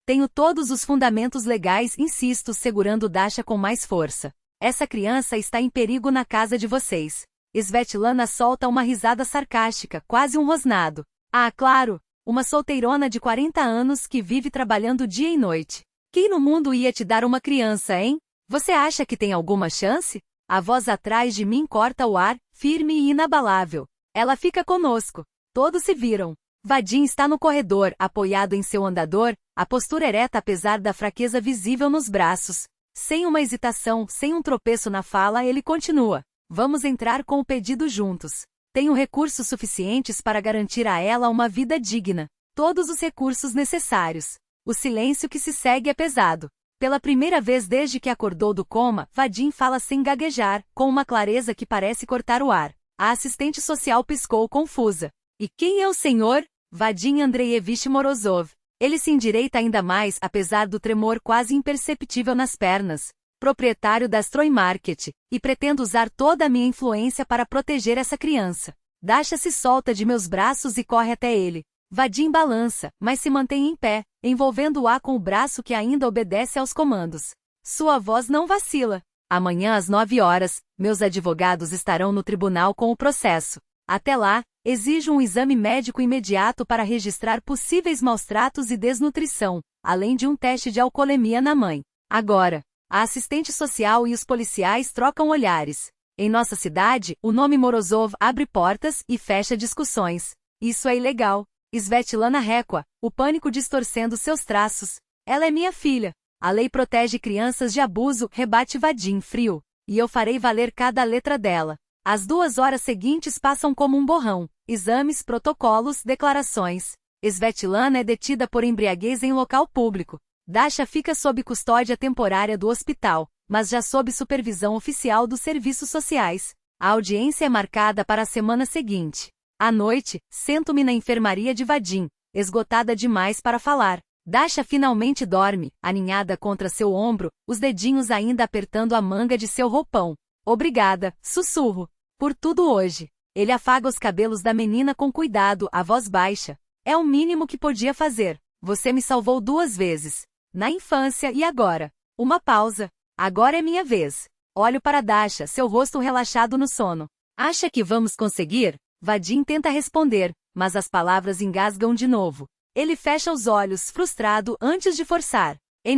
Tenho todos os fundamentos legais, insisto, segurando Dasha com mais força. Essa criança está em perigo na casa de vocês. Svetlana solta uma risada sarcástica, quase um rosnado. Ah, claro! Uma solteirona de 40 anos que vive trabalhando dia e noite. Quem no mundo ia te dar uma criança, hein? Você acha que tem alguma chance? A voz atrás de mim corta o ar, firme e inabalável. Ela fica conosco. Todos se viram. Vadim está no corredor, apoiado em seu andador, a postura ereta apesar da fraqueza visível nos braços. Sem uma hesitação, sem um tropeço na fala, ele continua. Vamos entrar com o pedido juntos. Tenho recursos suficientes para garantir a ela uma vida digna. Todos os recursos necessários. O silêncio que se segue é pesado. Pela primeira vez desde que acordou do coma, Vadim fala sem gaguejar, com uma clareza que parece cortar o ar. A assistente social piscou confusa. E quem é o senhor? Vadim Andreevich Morozov. Ele se endireita ainda mais, apesar do tremor quase imperceptível nas pernas. Proprietário da Stroy Market, e pretendo usar toda a minha influência para proteger essa criança. Dasha se solta de meus braços e corre até ele. Vadim balança, mas se mantém em pé, envolvendo-a com o braço que ainda obedece aos comandos. Sua voz não vacila. Amanhã às 9 horas, meus advogados estarão no tribunal com o processo. Até lá, exijo um exame médico imediato para registrar possíveis maus-tratos e desnutrição, além de um teste de alcoolemia na mãe. Agora, a assistente social e os policiais trocam olhares. Em nossa cidade, o nome Morozov abre portas e fecha discussões. Isso é ilegal. Svetlana recua, o pânico distorcendo seus traços. Ela é minha filha. A lei protege crianças de abuso, rebate Vadim frio. E eu farei valer cada letra dela. As 2 horas seguintes passam como um borrão. Exames, protocolos, declarações. Svetlana é detida por embriaguez em local público. Dasha fica sob custódia temporária do hospital, mas já sob supervisão oficial dos serviços sociais. A audiência é marcada para a semana seguinte. À noite, sento-me na enfermaria de Vadim, esgotada demais para falar. Dasha finalmente dorme, aninhada contra seu ombro, os dedinhos ainda apertando a manga de seu roupão. Obrigada, sussurro, por tudo hoje. Ele afaga os cabelos da menina com cuidado, a voz baixa. É o mínimo que podia fazer. Você me salvou 2 vezes. Na infância e agora. Uma pausa. Agora é minha vez. Olho para Dasha, seu rosto relaxado no sono. Acha que vamos conseguir? Vadim tenta responder, mas as palavras engasgam de novo. Ele fecha os olhos, frustrado, antes de forçar.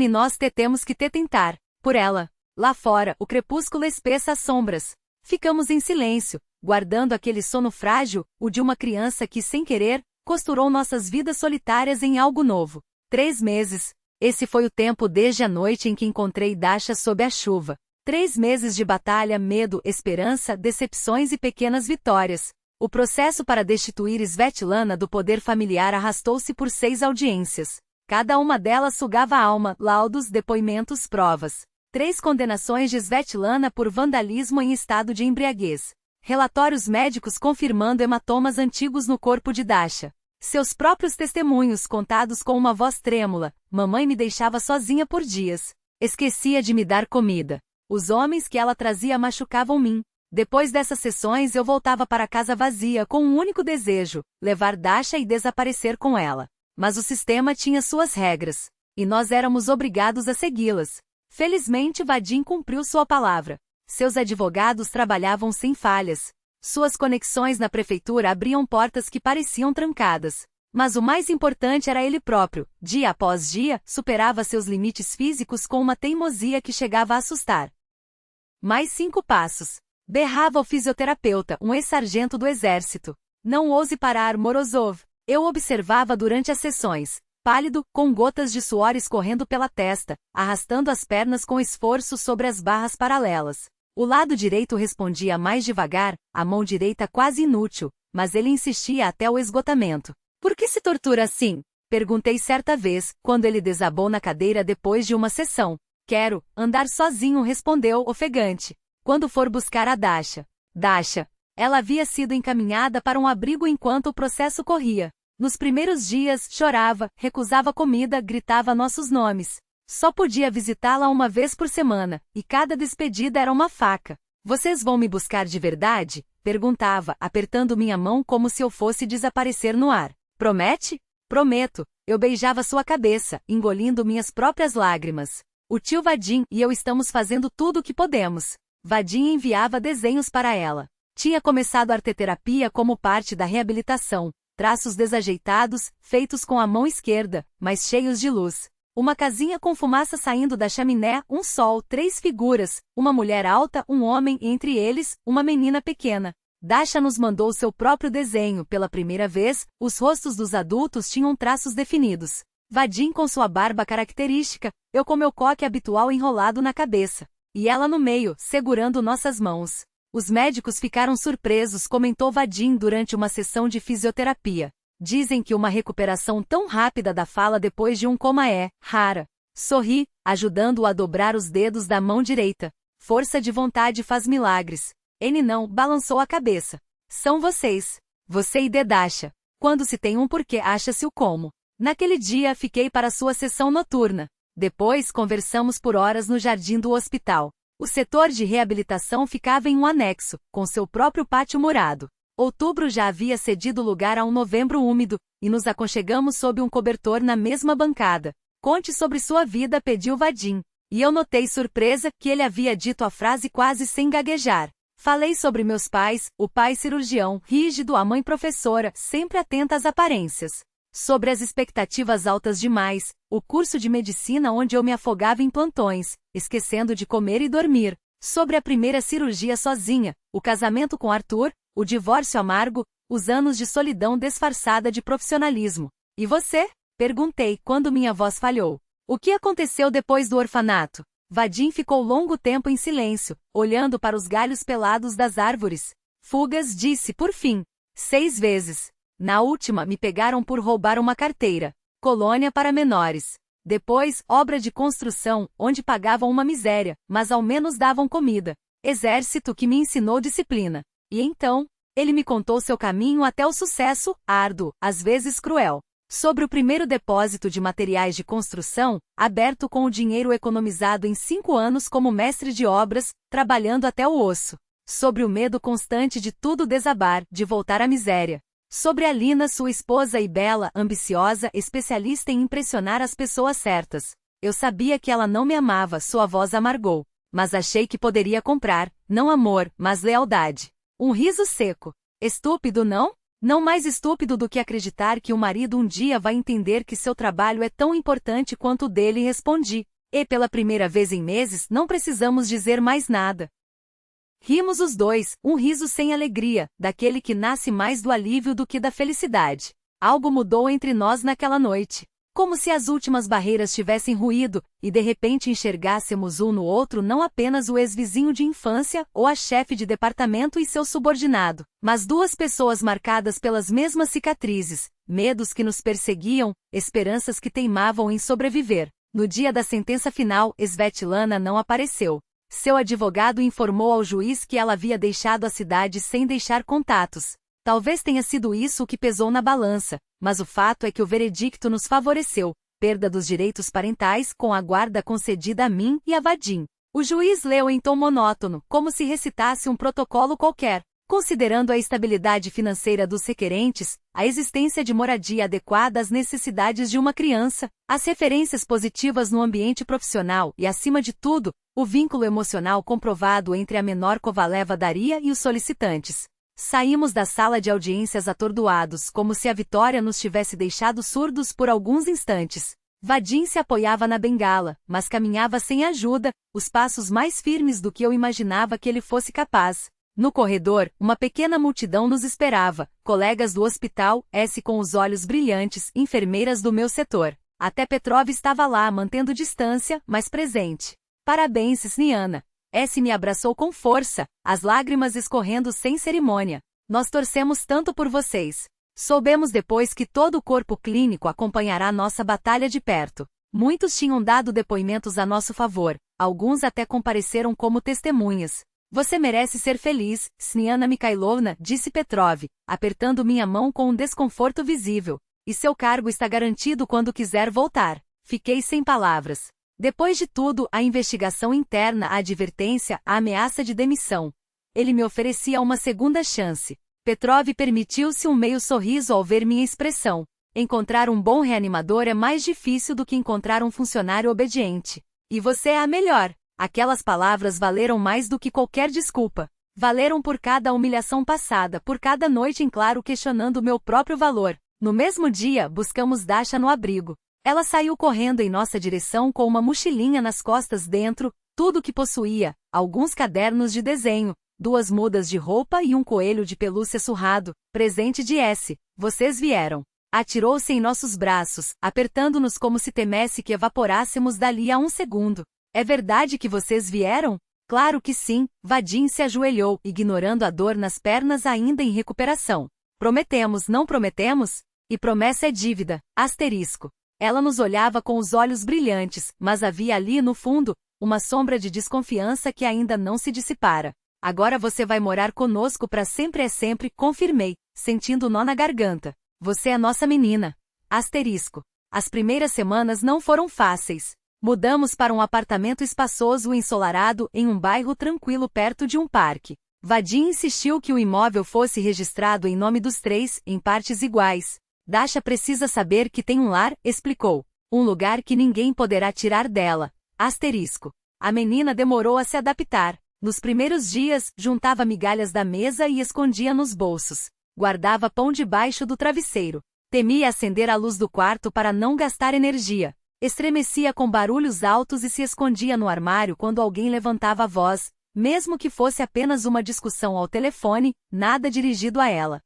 Nós temos que tentar. Por ela. Lá fora, o crepúsculo espessa as sombras. Ficamos em silêncio, guardando aquele sono frágil, o de uma criança que, sem querer, costurou nossas vidas solitárias em algo novo. 3 meses. Esse foi o tempo desde a noite em que encontrei Dasha sob a chuva. 3 meses de batalha, medo, esperança, decepções e pequenas vitórias. O processo para destituir Svetlana do poder familiar arrastou-se por 6 audiências. Cada uma delas sugava alma, laudos, depoimentos, provas. 3 condenações de Svetlana por vandalismo em estado de embriaguez. Relatórios médicos confirmando hematomas antigos no corpo de Dasha. Seus próprios testemunhos contados com uma voz trêmula. Mamãe me deixava sozinha por dias. Esquecia de me dar comida. Os homens que ela trazia machucavam-me. Depois dessas sessões eu voltava para casa vazia com um único desejo, levar Dasha e desaparecer com ela. Mas o sistema tinha suas regras. E nós éramos obrigados a segui-las. Felizmente Vadim cumpriu sua palavra. Seus advogados trabalhavam sem falhas. Suas conexões na prefeitura abriam portas que pareciam trancadas. Mas o mais importante era ele próprio. Dia após dia, superava seus limites físicos com uma teimosia que chegava a assustar. Mais 5 passos. Berrava o fisioterapeuta, um ex-sargento do exército. Não ouse parar, Morozov. Eu observava durante as sessões, pálido, com gotas de suor escorrendo pela testa, arrastando as pernas com esforço sobre as barras paralelas. O lado direito respondia mais devagar, a mão direita quase inútil, mas ele insistia até o esgotamento. Por que se tortura assim? Perguntei certa vez, quando ele desabou na cadeira depois de uma sessão. Quero andar sozinho, respondeu, ofegante. Quando for buscar a Dasha. Dasha. Ela havia sido encaminhada para um abrigo enquanto o processo corria. Nos primeiros dias, chorava, recusava comida, gritava nossos nomes. Só podia visitá-la uma vez por semana, e cada despedida era uma faca. Vocês vão me buscar de verdade? Perguntava, apertando minha mão como se eu fosse desaparecer no ar. Promete? Prometo. Eu beijava sua cabeça, engolindo minhas próprias lágrimas. O tio Vadim e eu estamos fazendo tudo o que podemos. Vadim enviava desenhos para ela. Tinha começado a arteterapia como parte da reabilitação. Traços desajeitados, feitos com a mão esquerda, mas cheios de luz. Uma casinha com fumaça saindo da chaminé, um sol, 3 figuras, uma mulher alta, um homem, entre eles, uma menina pequena. Dasha nos mandou seu próprio desenho. Pela primeira vez, os rostos dos adultos tinham traços definidos. Vadim com sua barba característica, eu com meu coque habitual enrolado na cabeça. E ela no meio, segurando nossas mãos. Os médicos ficaram surpresos, comentou Vadim durante uma sessão de fisioterapia. Dizem que uma recuperação tão rápida da fala depois de um coma é rara. Sorri, ajudando-o a dobrar os dedos da mão direita. Força de vontade faz milagres. Ele não, balançou a cabeça. São vocês. Você e Dedasha. Quando se tem um porquê, acha-se o como. Naquele dia fiquei para sua sessão noturna. Depois conversamos por horas no jardim do hospital. O setor de reabilitação ficava em um anexo, com seu próprio pátio murado. Outubro já havia cedido lugar a um novembro úmido, e nos aconchegamos sob um cobertor na mesma bancada. Conte sobre sua vida, pediu Vadim. E eu notei surpresa que ele havia dito a frase quase sem gaguejar. Falei sobre meus pais, o pai cirurgião, rígido, a mãe professora, sempre atenta às aparências. Sobre as expectativas altas demais, o curso de medicina onde eu me afogava em plantões, esquecendo de comer e dormir. Sobre a primeira cirurgia sozinha, o casamento com Arthur, o divórcio amargo, os anos de solidão disfarçada de profissionalismo. E você? Perguntei, quando minha voz falhou. O que aconteceu depois do orfanato? Vadim ficou longo tempo em silêncio, olhando para os galhos pelados das árvores. Fugas, disse por fim. 6 vezes. Na última me pegaram por roubar uma carteira. Colônia para menores. Depois, obra de construção, onde pagavam uma miséria, mas ao menos davam comida. Exército que me ensinou disciplina. E então, ele me contou seu caminho até o sucesso, árduo, às vezes cruel. Sobre o primeiro depósito de materiais de construção, aberto com o dinheiro economizado em 5 anos como mestre de obras, trabalhando até o osso. Sobre o medo constante de tudo desabar, de voltar à miséria. Sobre a Lina, sua esposa e bela, ambiciosa, especialista em impressionar as pessoas certas. Eu sabia que ela não me amava, sua voz amargou. Mas achei que poderia comprar, não amor, mas lealdade. Um riso seco. Estúpido, não? Não mais estúpido do que acreditar que o marido um dia vai entender que seu trabalho é tão importante quanto o dele, respondi. E pela primeira vez em meses não precisamos dizer mais nada. Rimos os dois, um riso sem alegria, daquele que nasce mais do alívio do que da felicidade. Algo mudou entre nós naquela noite. Como se as últimas barreiras tivessem ruído, e de repente enxergássemos um no outro não apenas o ex-vizinho de infância, ou a chefe de departamento e seu subordinado, mas 2 pessoas marcadas pelas mesmas cicatrizes, medos que nos perseguiam, esperanças que teimavam em sobreviver. No dia da sentença final, Svetlana não apareceu. Seu advogado informou ao juiz que ela havia deixado a cidade sem deixar contatos. Talvez tenha sido isso o que pesou na balança, mas o fato é que o veredicto nos favoreceu, perda dos direitos parentais com a guarda concedida a mim e a Vadim. O juiz leu em tom monótono, como se recitasse um protocolo qualquer, considerando a estabilidade financeira dos requerentes, a existência de moradia adequada às necessidades de uma criança, as referências positivas no ambiente profissional e, acima de tudo, o vínculo emocional comprovado entre a menor Kovaleva Daria e os solicitantes. Saímos da sala de audiências atordoados, como se a vitória nos tivesse deixado surdos por alguns instantes. Vadim se apoiava na bengala, mas caminhava sem ajuda, os passos mais firmes do que eu imaginava que ele fosse capaz. No corredor, uma pequena multidão nos esperava, colegas do hospital, com os olhos brilhantes, enfermeiras do meu setor. Até Petrov estava lá, mantendo distância, mas presente. Parabéns, Sniana. Me abraçou com força, as lágrimas escorrendo sem cerimônia. Nós torcemos tanto por vocês. Soubemos depois que todo o corpo clínico acompanhará nossa batalha de perto. Muitos tinham dado depoimentos a nosso favor, alguns até compareceram como testemunhas. Você merece ser feliz, Sniana Mikhailovna, disse Petrov, apertando minha mão com um desconforto visível. E seu cargo está garantido quando quiser voltar. Fiquei sem palavras. Depois de tudo, a investigação interna, a advertência, a ameaça de demissão. Ele me oferecia uma segunda chance. Petrov permitiu-se um meio sorriso ao ver minha expressão. Encontrar um bom reanimador é mais difícil do que encontrar um funcionário obediente. E você é a melhor. Aquelas palavras valeram mais do que qualquer desculpa. Valeram por cada humilhação passada, por cada noite em claro questionando meu próprio valor. No mesmo dia, buscamos Dasha no abrigo. Ela saiu correndo em nossa direção com uma mochilinha nas costas dentro, tudo que possuía, alguns cadernos de desenho, 2 mudas de roupa e um coelho de pelúcia surrado, presente de Vocês vieram. Atirou-se em nossos braços, apertando-nos como se temesse que evaporássemos dali a um segundo. É verdade que vocês vieram? Claro que sim, Vadim se ajoelhou, ignorando a dor nas pernas ainda em recuperação. Prometemos, não prometemos? E promessa é dívida, asterisco. Ela nos olhava com os olhos brilhantes, mas havia ali no fundo, uma sombra de desconfiança que ainda não se dissipara. Agora você vai morar conosco para sempre sempre, confirmei, sentindo nó na garganta. Você é nossa menina. Asterisco. As primeiras semanas não foram fáceis. Mudamos para um apartamento espaçoso e ensolarado em um bairro tranquilo perto de um parque. Vadim insistiu que o imóvel fosse registrado em nome dos 3, em partes iguais. Dasha precisa saber que tem um lar, explicou. Um lugar que ninguém poderá tirar dela. Asterisco. A menina demorou a se adaptar. Nos primeiros dias, juntava migalhas da mesa e escondia nos bolsos. Guardava pão debaixo do travesseiro. Temia acender a luz do quarto para não gastar energia. Estremecia com barulhos altos e se escondia no armário quando alguém levantava a voz, mesmo que fosse apenas uma discussão ao telefone, nada dirigido a ela.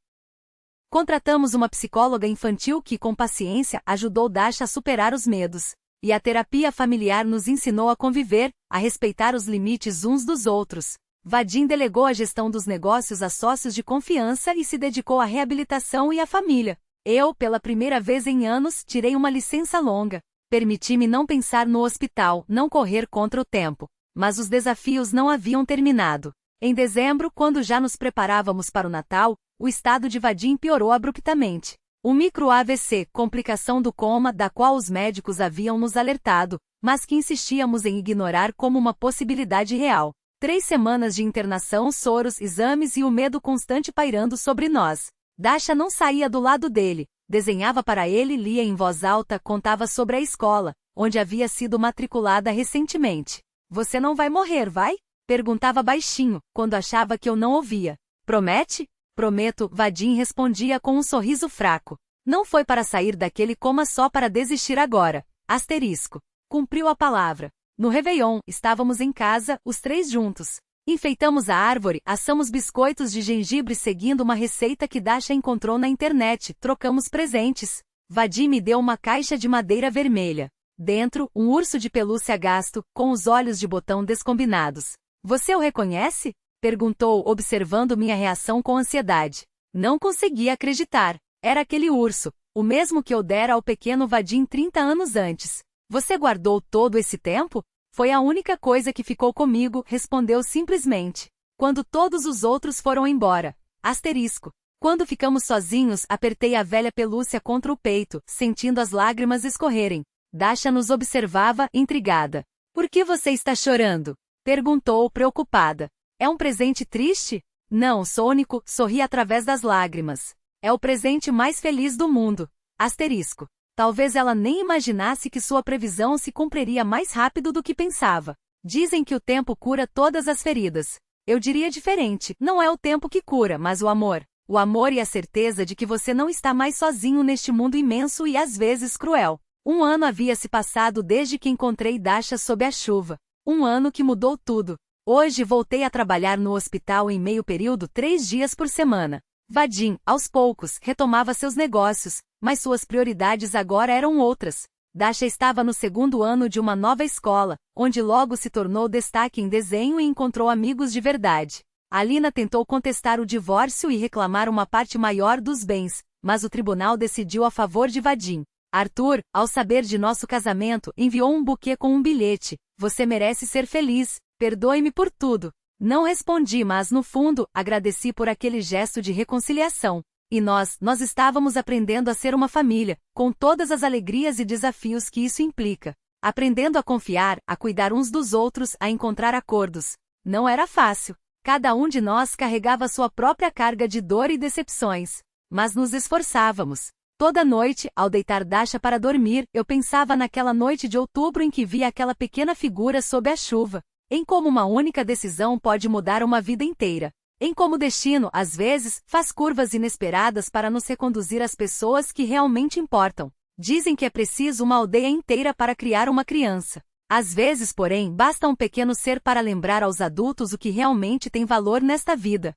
Contratamos uma psicóloga infantil que, com paciência, ajudou Dasha a superar os medos. E a terapia familiar nos ensinou a conviver, a respeitar os limites uns dos outros. Vadim delegou a gestão dos negócios a sócios de confiança e se dedicou à reabilitação e à família. Eu, pela primeira vez em anos, tirei uma licença longa. Permiti-me não pensar no hospital, não correr contra o tempo. Mas os desafios não haviam terminado. Em dezembro, quando já nos preparávamos para o Natal, o estado de Vadim piorou abruptamente. Um micro-AVC, complicação do coma da qual os médicos haviam nos alertado, mas que insistíamos em ignorar como uma possibilidade real. 3 semanas de internação, soros, exames e o medo constante pairando sobre nós. Dasha não saía do lado dele, desenhava para ele, lia em voz alta, contava sobre a escola, onde havia sido matriculada recentemente. Você não vai morrer, vai? Perguntava baixinho, quando achava que eu não ouvia. Promete? Prometo, Vadim respondia com um sorriso fraco. Não foi para sair daquele coma só para desistir agora. Asterisco. Cumpriu a palavra. No Réveillon, estávamos em casa, os 3 juntos. Enfeitamos a árvore, assamos biscoitos de gengibre seguindo uma receita que Dasha encontrou na internet, trocamos presentes. Vadim me deu uma caixa de madeira vermelha. Dentro, um urso de pelúcia gasto, com os olhos de botão descombinados. Você o reconhece? Perguntou, observando minha reação com ansiedade. Não conseguia acreditar. Era aquele urso, o mesmo que eu dera ao pequeno Vadim 30 anos antes. Você guardou todo esse tempo? Foi a única coisa que ficou comigo, respondeu simplesmente. Quando todos os outros foram embora. Asterisco. Quando ficamos sozinhos, apertei a velha pelúcia contra o peito, sentindo as lágrimas escorrerem. Dasha nos observava, intrigada. Por que você está chorando? Perguntou, preocupada. É um presente triste? Não, Sônico, sorri através das lágrimas. É o presente mais feliz do mundo. Asterisco. Talvez ela nem imaginasse que sua previsão se cumpriria mais rápido do que pensava. Dizem que o tempo cura todas as feridas. Eu diria diferente, não é o tempo que cura, mas o amor. O amor e a certeza de que você não está mais sozinho neste mundo imenso e às vezes cruel. Um ano havia se passado desde que encontrei Dasha sob a chuva. Um ano que mudou tudo. Hoje voltei a trabalhar no hospital em meio período 3 dias por semana. Vadim, aos poucos, retomava seus negócios, mas suas prioridades agora eram outras. Dasha estava no 2º ano de uma nova escola, onde logo se tornou destaque em desenho e encontrou amigos de verdade. Alina tentou contestar o divórcio e reclamar uma parte maior dos bens, mas o tribunal decidiu a favor de Vadim. Arthur, ao saber de nosso casamento, enviou um buquê com um bilhete. Você merece ser feliz, perdoe-me por tudo. Não respondi, mas no fundo, agradeci por aquele gesto de reconciliação. E nós estávamos aprendendo a ser uma família, com todas as alegrias e desafios que isso implica. Aprendendo a confiar, a cuidar uns dos outros, a encontrar acordos. Não era fácil. Cada um de nós carregava sua própria carga de dor e decepções. Mas nos esforçávamos. Toda noite, ao deitar Dasha para dormir, eu pensava naquela noite de outubro em que via aquela pequena figura sob a chuva. Em como uma única decisão pode mudar uma vida inteira. Em como o destino, às vezes, faz curvas inesperadas para nos reconduzir às pessoas que realmente importam. Dizem que é preciso uma aldeia inteira para criar uma criança. Às vezes, porém, basta um pequeno ser para lembrar aos adultos o que realmente tem valor nesta vida.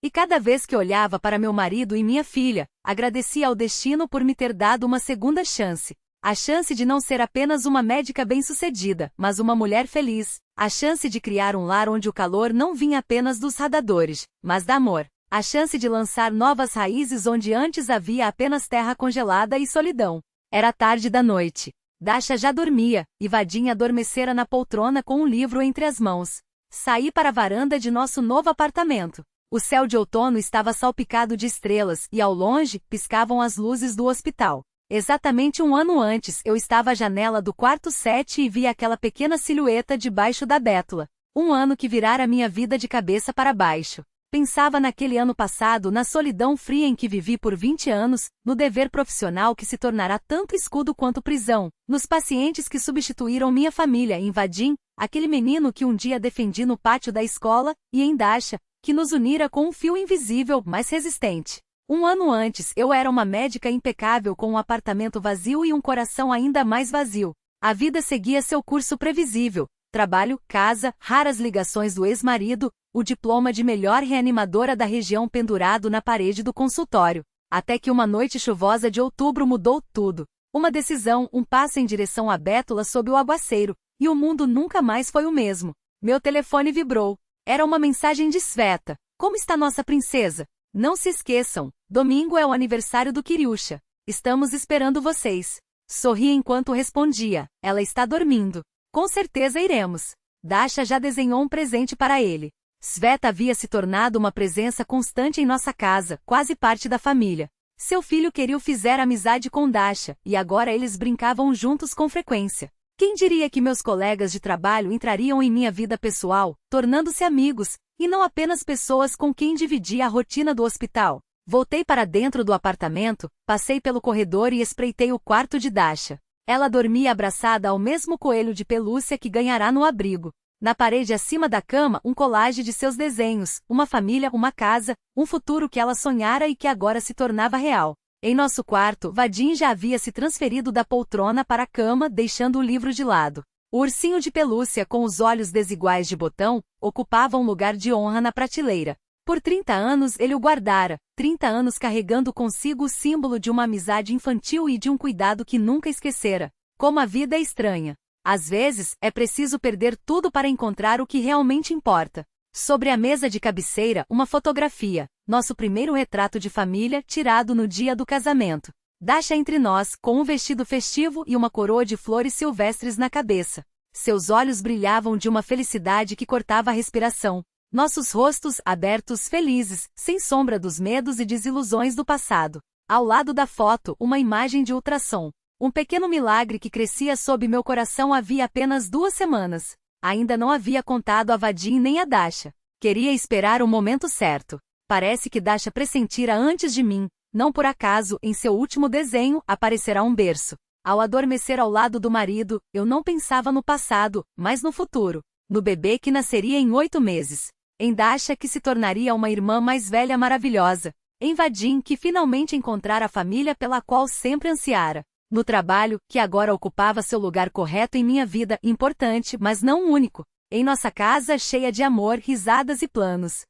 E cada vez que olhava para meu marido e minha filha, agradecia ao destino por me ter dado uma segunda chance. A chance de não ser apenas uma médica bem-sucedida, mas uma mulher feliz. A chance de criar um lar onde o calor não vinha apenas dos radiadores, mas da amor. A chance de lançar novas raízes onde antes havia apenas terra congelada e solidão. Era tarde da noite. Dasha já dormia, e Vadim adormecera na poltrona com um livro entre as mãos. Saí para a varanda de nosso novo apartamento. O céu de outono estava salpicado de estrelas e, ao longe, piscavam as luzes do hospital. Exatamente um ano antes, eu estava à janela do quarto 7 e vi aquela pequena silhueta debaixo da bétula. Um ano que virara minha vida de cabeça para baixo. Pensava naquele ano passado, na solidão fria em que vivi por 20 anos, no dever profissional que se tornará tanto escudo quanto prisão, nos pacientes que substituíram minha família em Vadim, aquele menino que um dia defendi no pátio da escola, e em Dasha, que nos unira com um fio invisível, mas resistente. Um ano antes, eu era uma médica impecável com um apartamento vazio e um coração ainda mais vazio. A vida seguia seu curso previsível. Trabalho, casa, raras ligações do ex-marido, o diploma de melhor reanimadora da região pendurado na parede do consultório. Até que uma noite chuvosa de outubro mudou tudo. Uma decisão, um passo em direção à bétula sob o aguaceiro, e o mundo nunca mais foi o mesmo. Meu telefone vibrou. Era uma mensagem de Sveta. Como está nossa princesa? Não se esqueçam, domingo é o aniversário do Kiriusha. Estamos esperando vocês. Sorri enquanto respondia. Ela está dormindo. Com certeza iremos. Dasha já desenhou um presente para ele. Sveta havia se tornado uma presença constante em nossa casa, quase parte da família. Seu filho Kirill fizera amizade com Dasha, e agora eles brincavam juntos com frequência. Quem diria que meus colegas de trabalho entrariam em minha vida pessoal, tornando-se amigos, e não apenas pessoas com quem dividia a rotina do hospital. Voltei para dentro do apartamento, passei pelo corredor e espreitei o quarto de Dasha. Ela dormia abraçada ao mesmo coelho de pelúcia que ganhará no abrigo. Na parede acima da cama, um colagem de seus desenhos, uma família, uma casa, um futuro que ela sonhara e que agora se tornava real. Em nosso quarto, Vadim já havia se transferido da poltrona para a cama, deixando o livro de lado. O ursinho de pelúcia com os olhos desiguais de botão, ocupava um lugar de honra na prateleira. Por 30 anos ele o guardara, 30 anos carregando consigo o símbolo de uma amizade infantil e de um cuidado que nunca esquecera. Como a vida é estranha. Às vezes, é preciso perder tudo para encontrar o que realmente importa. Sobre a mesa de cabeceira, uma fotografia, nosso primeiro retrato de família, tirado no dia do casamento. Dasha entre nós, com um vestido festivo e uma coroa de flores silvestres na cabeça. Seus olhos brilhavam de uma felicidade que cortava a respiração. Nossos rostos, abertos, felizes, sem sombra dos medos e desilusões do passado. Ao lado da foto, uma imagem de ultrassom. Um pequeno milagre que crescia sob meu coração havia apenas 2 semanas. Ainda não havia contado a Vadim nem a Dasha. Queria esperar o momento certo. Parece que Dasha pressentira antes de mim. Não por acaso, em seu último desenho, aparecerá um berço. Ao adormecer ao lado do marido, eu não pensava no passado, mas no futuro. No bebê que nasceria em 8 meses. Em Dasha que se tornaria uma irmã mais velha maravilhosa. Em Vadim que finalmente encontrara a família pela qual sempre ansiara. no trabalho, que agora ocupava seu lugar correto em minha vida, importante, mas não único, em nossa casa cheia de amor, risadas e planos.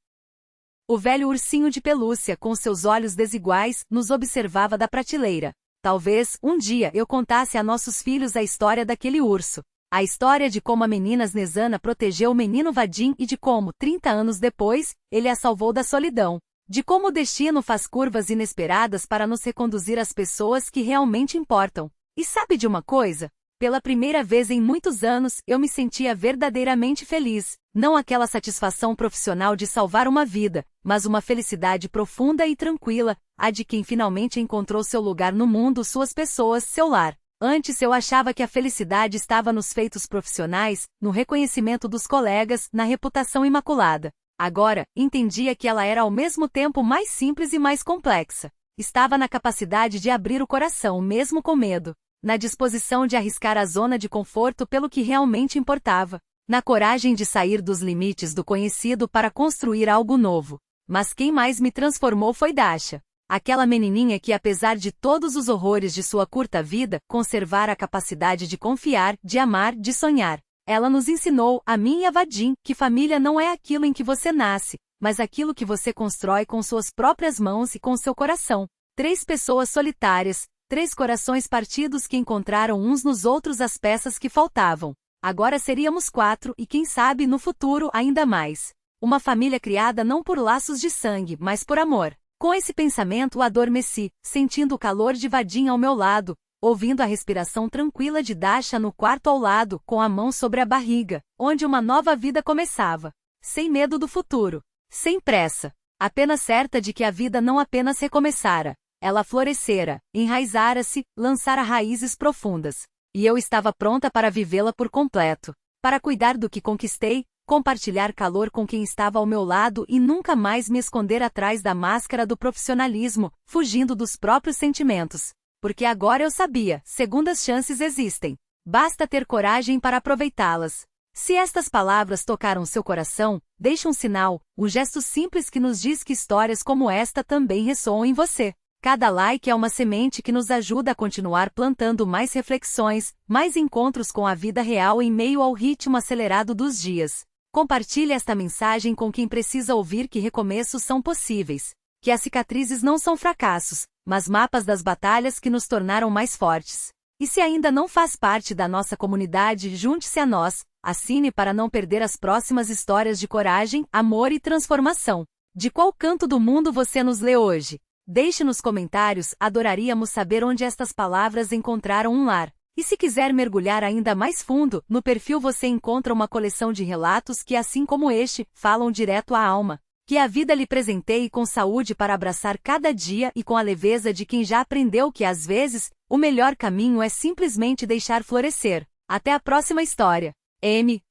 O velho ursinho de pelúcia, com seus olhos desiguais, nos observava da prateleira. Talvez, um dia, eu contasse a nossos filhos a história daquele urso. A história de como a menina Snezana protegeu o menino Vadim e de como, 30 anos depois, ele a salvou da solidão. De como o destino faz curvas inesperadas para nos reconduzir às pessoas que realmente importam. E sabe de uma coisa? Pela primeira vez em muitos anos, eu me sentia verdadeiramente feliz. Não aquela satisfação profissional de salvar uma vida, mas uma felicidade profunda e tranquila, a de quem finalmente encontrou seu lugar no mundo, suas pessoas, seu lar. Antes eu achava que a felicidade estava nos feitos profissionais, no reconhecimento dos colegas, na reputação imaculada. Agora, entendia que ela era ao mesmo tempo mais simples e mais complexa. Estava na capacidade de abrir o coração, mesmo com medo. Na disposição de arriscar a zona de conforto pelo que realmente importava. Na coragem de sair dos limites do conhecido para construir algo novo. Mas quem mais me transformou foi Dasha. Aquela menininha que, apesar de todos os horrores de sua curta vida, conservara a capacidade de confiar, de amar, de sonhar. Ela nos ensinou, a mim e a Vadim, que família não é aquilo em que você nasce, mas aquilo que você constrói com suas próprias mãos e com seu coração. 3 pessoas solitárias, 3 corações partidos que encontraram uns nos outros as peças que faltavam. Agora seríamos 4 e quem sabe no futuro ainda mais. Uma família criada não por laços de sangue, mas por amor. Com esse pensamento adormeci, sentindo o calor de Vadim ao meu lado, ouvindo a respiração tranquila de Dasha no quarto ao lado, com a mão sobre a barriga, onde uma nova vida começava. Sem medo do futuro. Sem pressa. Apenas certa de que a vida não apenas recomeçara. Ela florescera, enraizara-se, lançara raízes profundas. E eu estava pronta para vivê-la por completo. Para cuidar do que conquistei, compartilhar calor com quem estava ao meu lado e nunca mais me esconder atrás da máscara do profissionalismo, fugindo dos próprios sentimentos. Porque agora eu sabia, segundas chances existem. Basta ter coragem para aproveitá-las. Se estas palavras tocaram seu coração, deixe um sinal, um gesto simples que nos diz que histórias como esta também ressoam em você. Cada like é uma semente que nos ajuda a continuar plantando mais reflexões, mais encontros com a vida real em meio ao ritmo acelerado dos dias. Compartilhe esta mensagem com quem precisa ouvir que recomeços são possíveis, que as cicatrizes não são fracassos, mas mapas das batalhas que nos tornaram mais fortes. E se ainda não faz parte da nossa comunidade, junte-se a nós, assine para não perder as próximas histórias de coragem, amor e transformação. De qual canto do mundo você nos lê hoje? Deixe nos comentários, adoraríamos saber onde estas palavras encontraram um lar. E se quiser mergulhar ainda mais fundo, no perfil você encontra uma coleção de relatos que, assim como este, falam direto à alma. Que a vida lhe presenteie com saúde para abraçar cada dia e com a leveza de quem já aprendeu que, às vezes, o melhor caminho é simplesmente deixar florescer. Até a próxima história. M.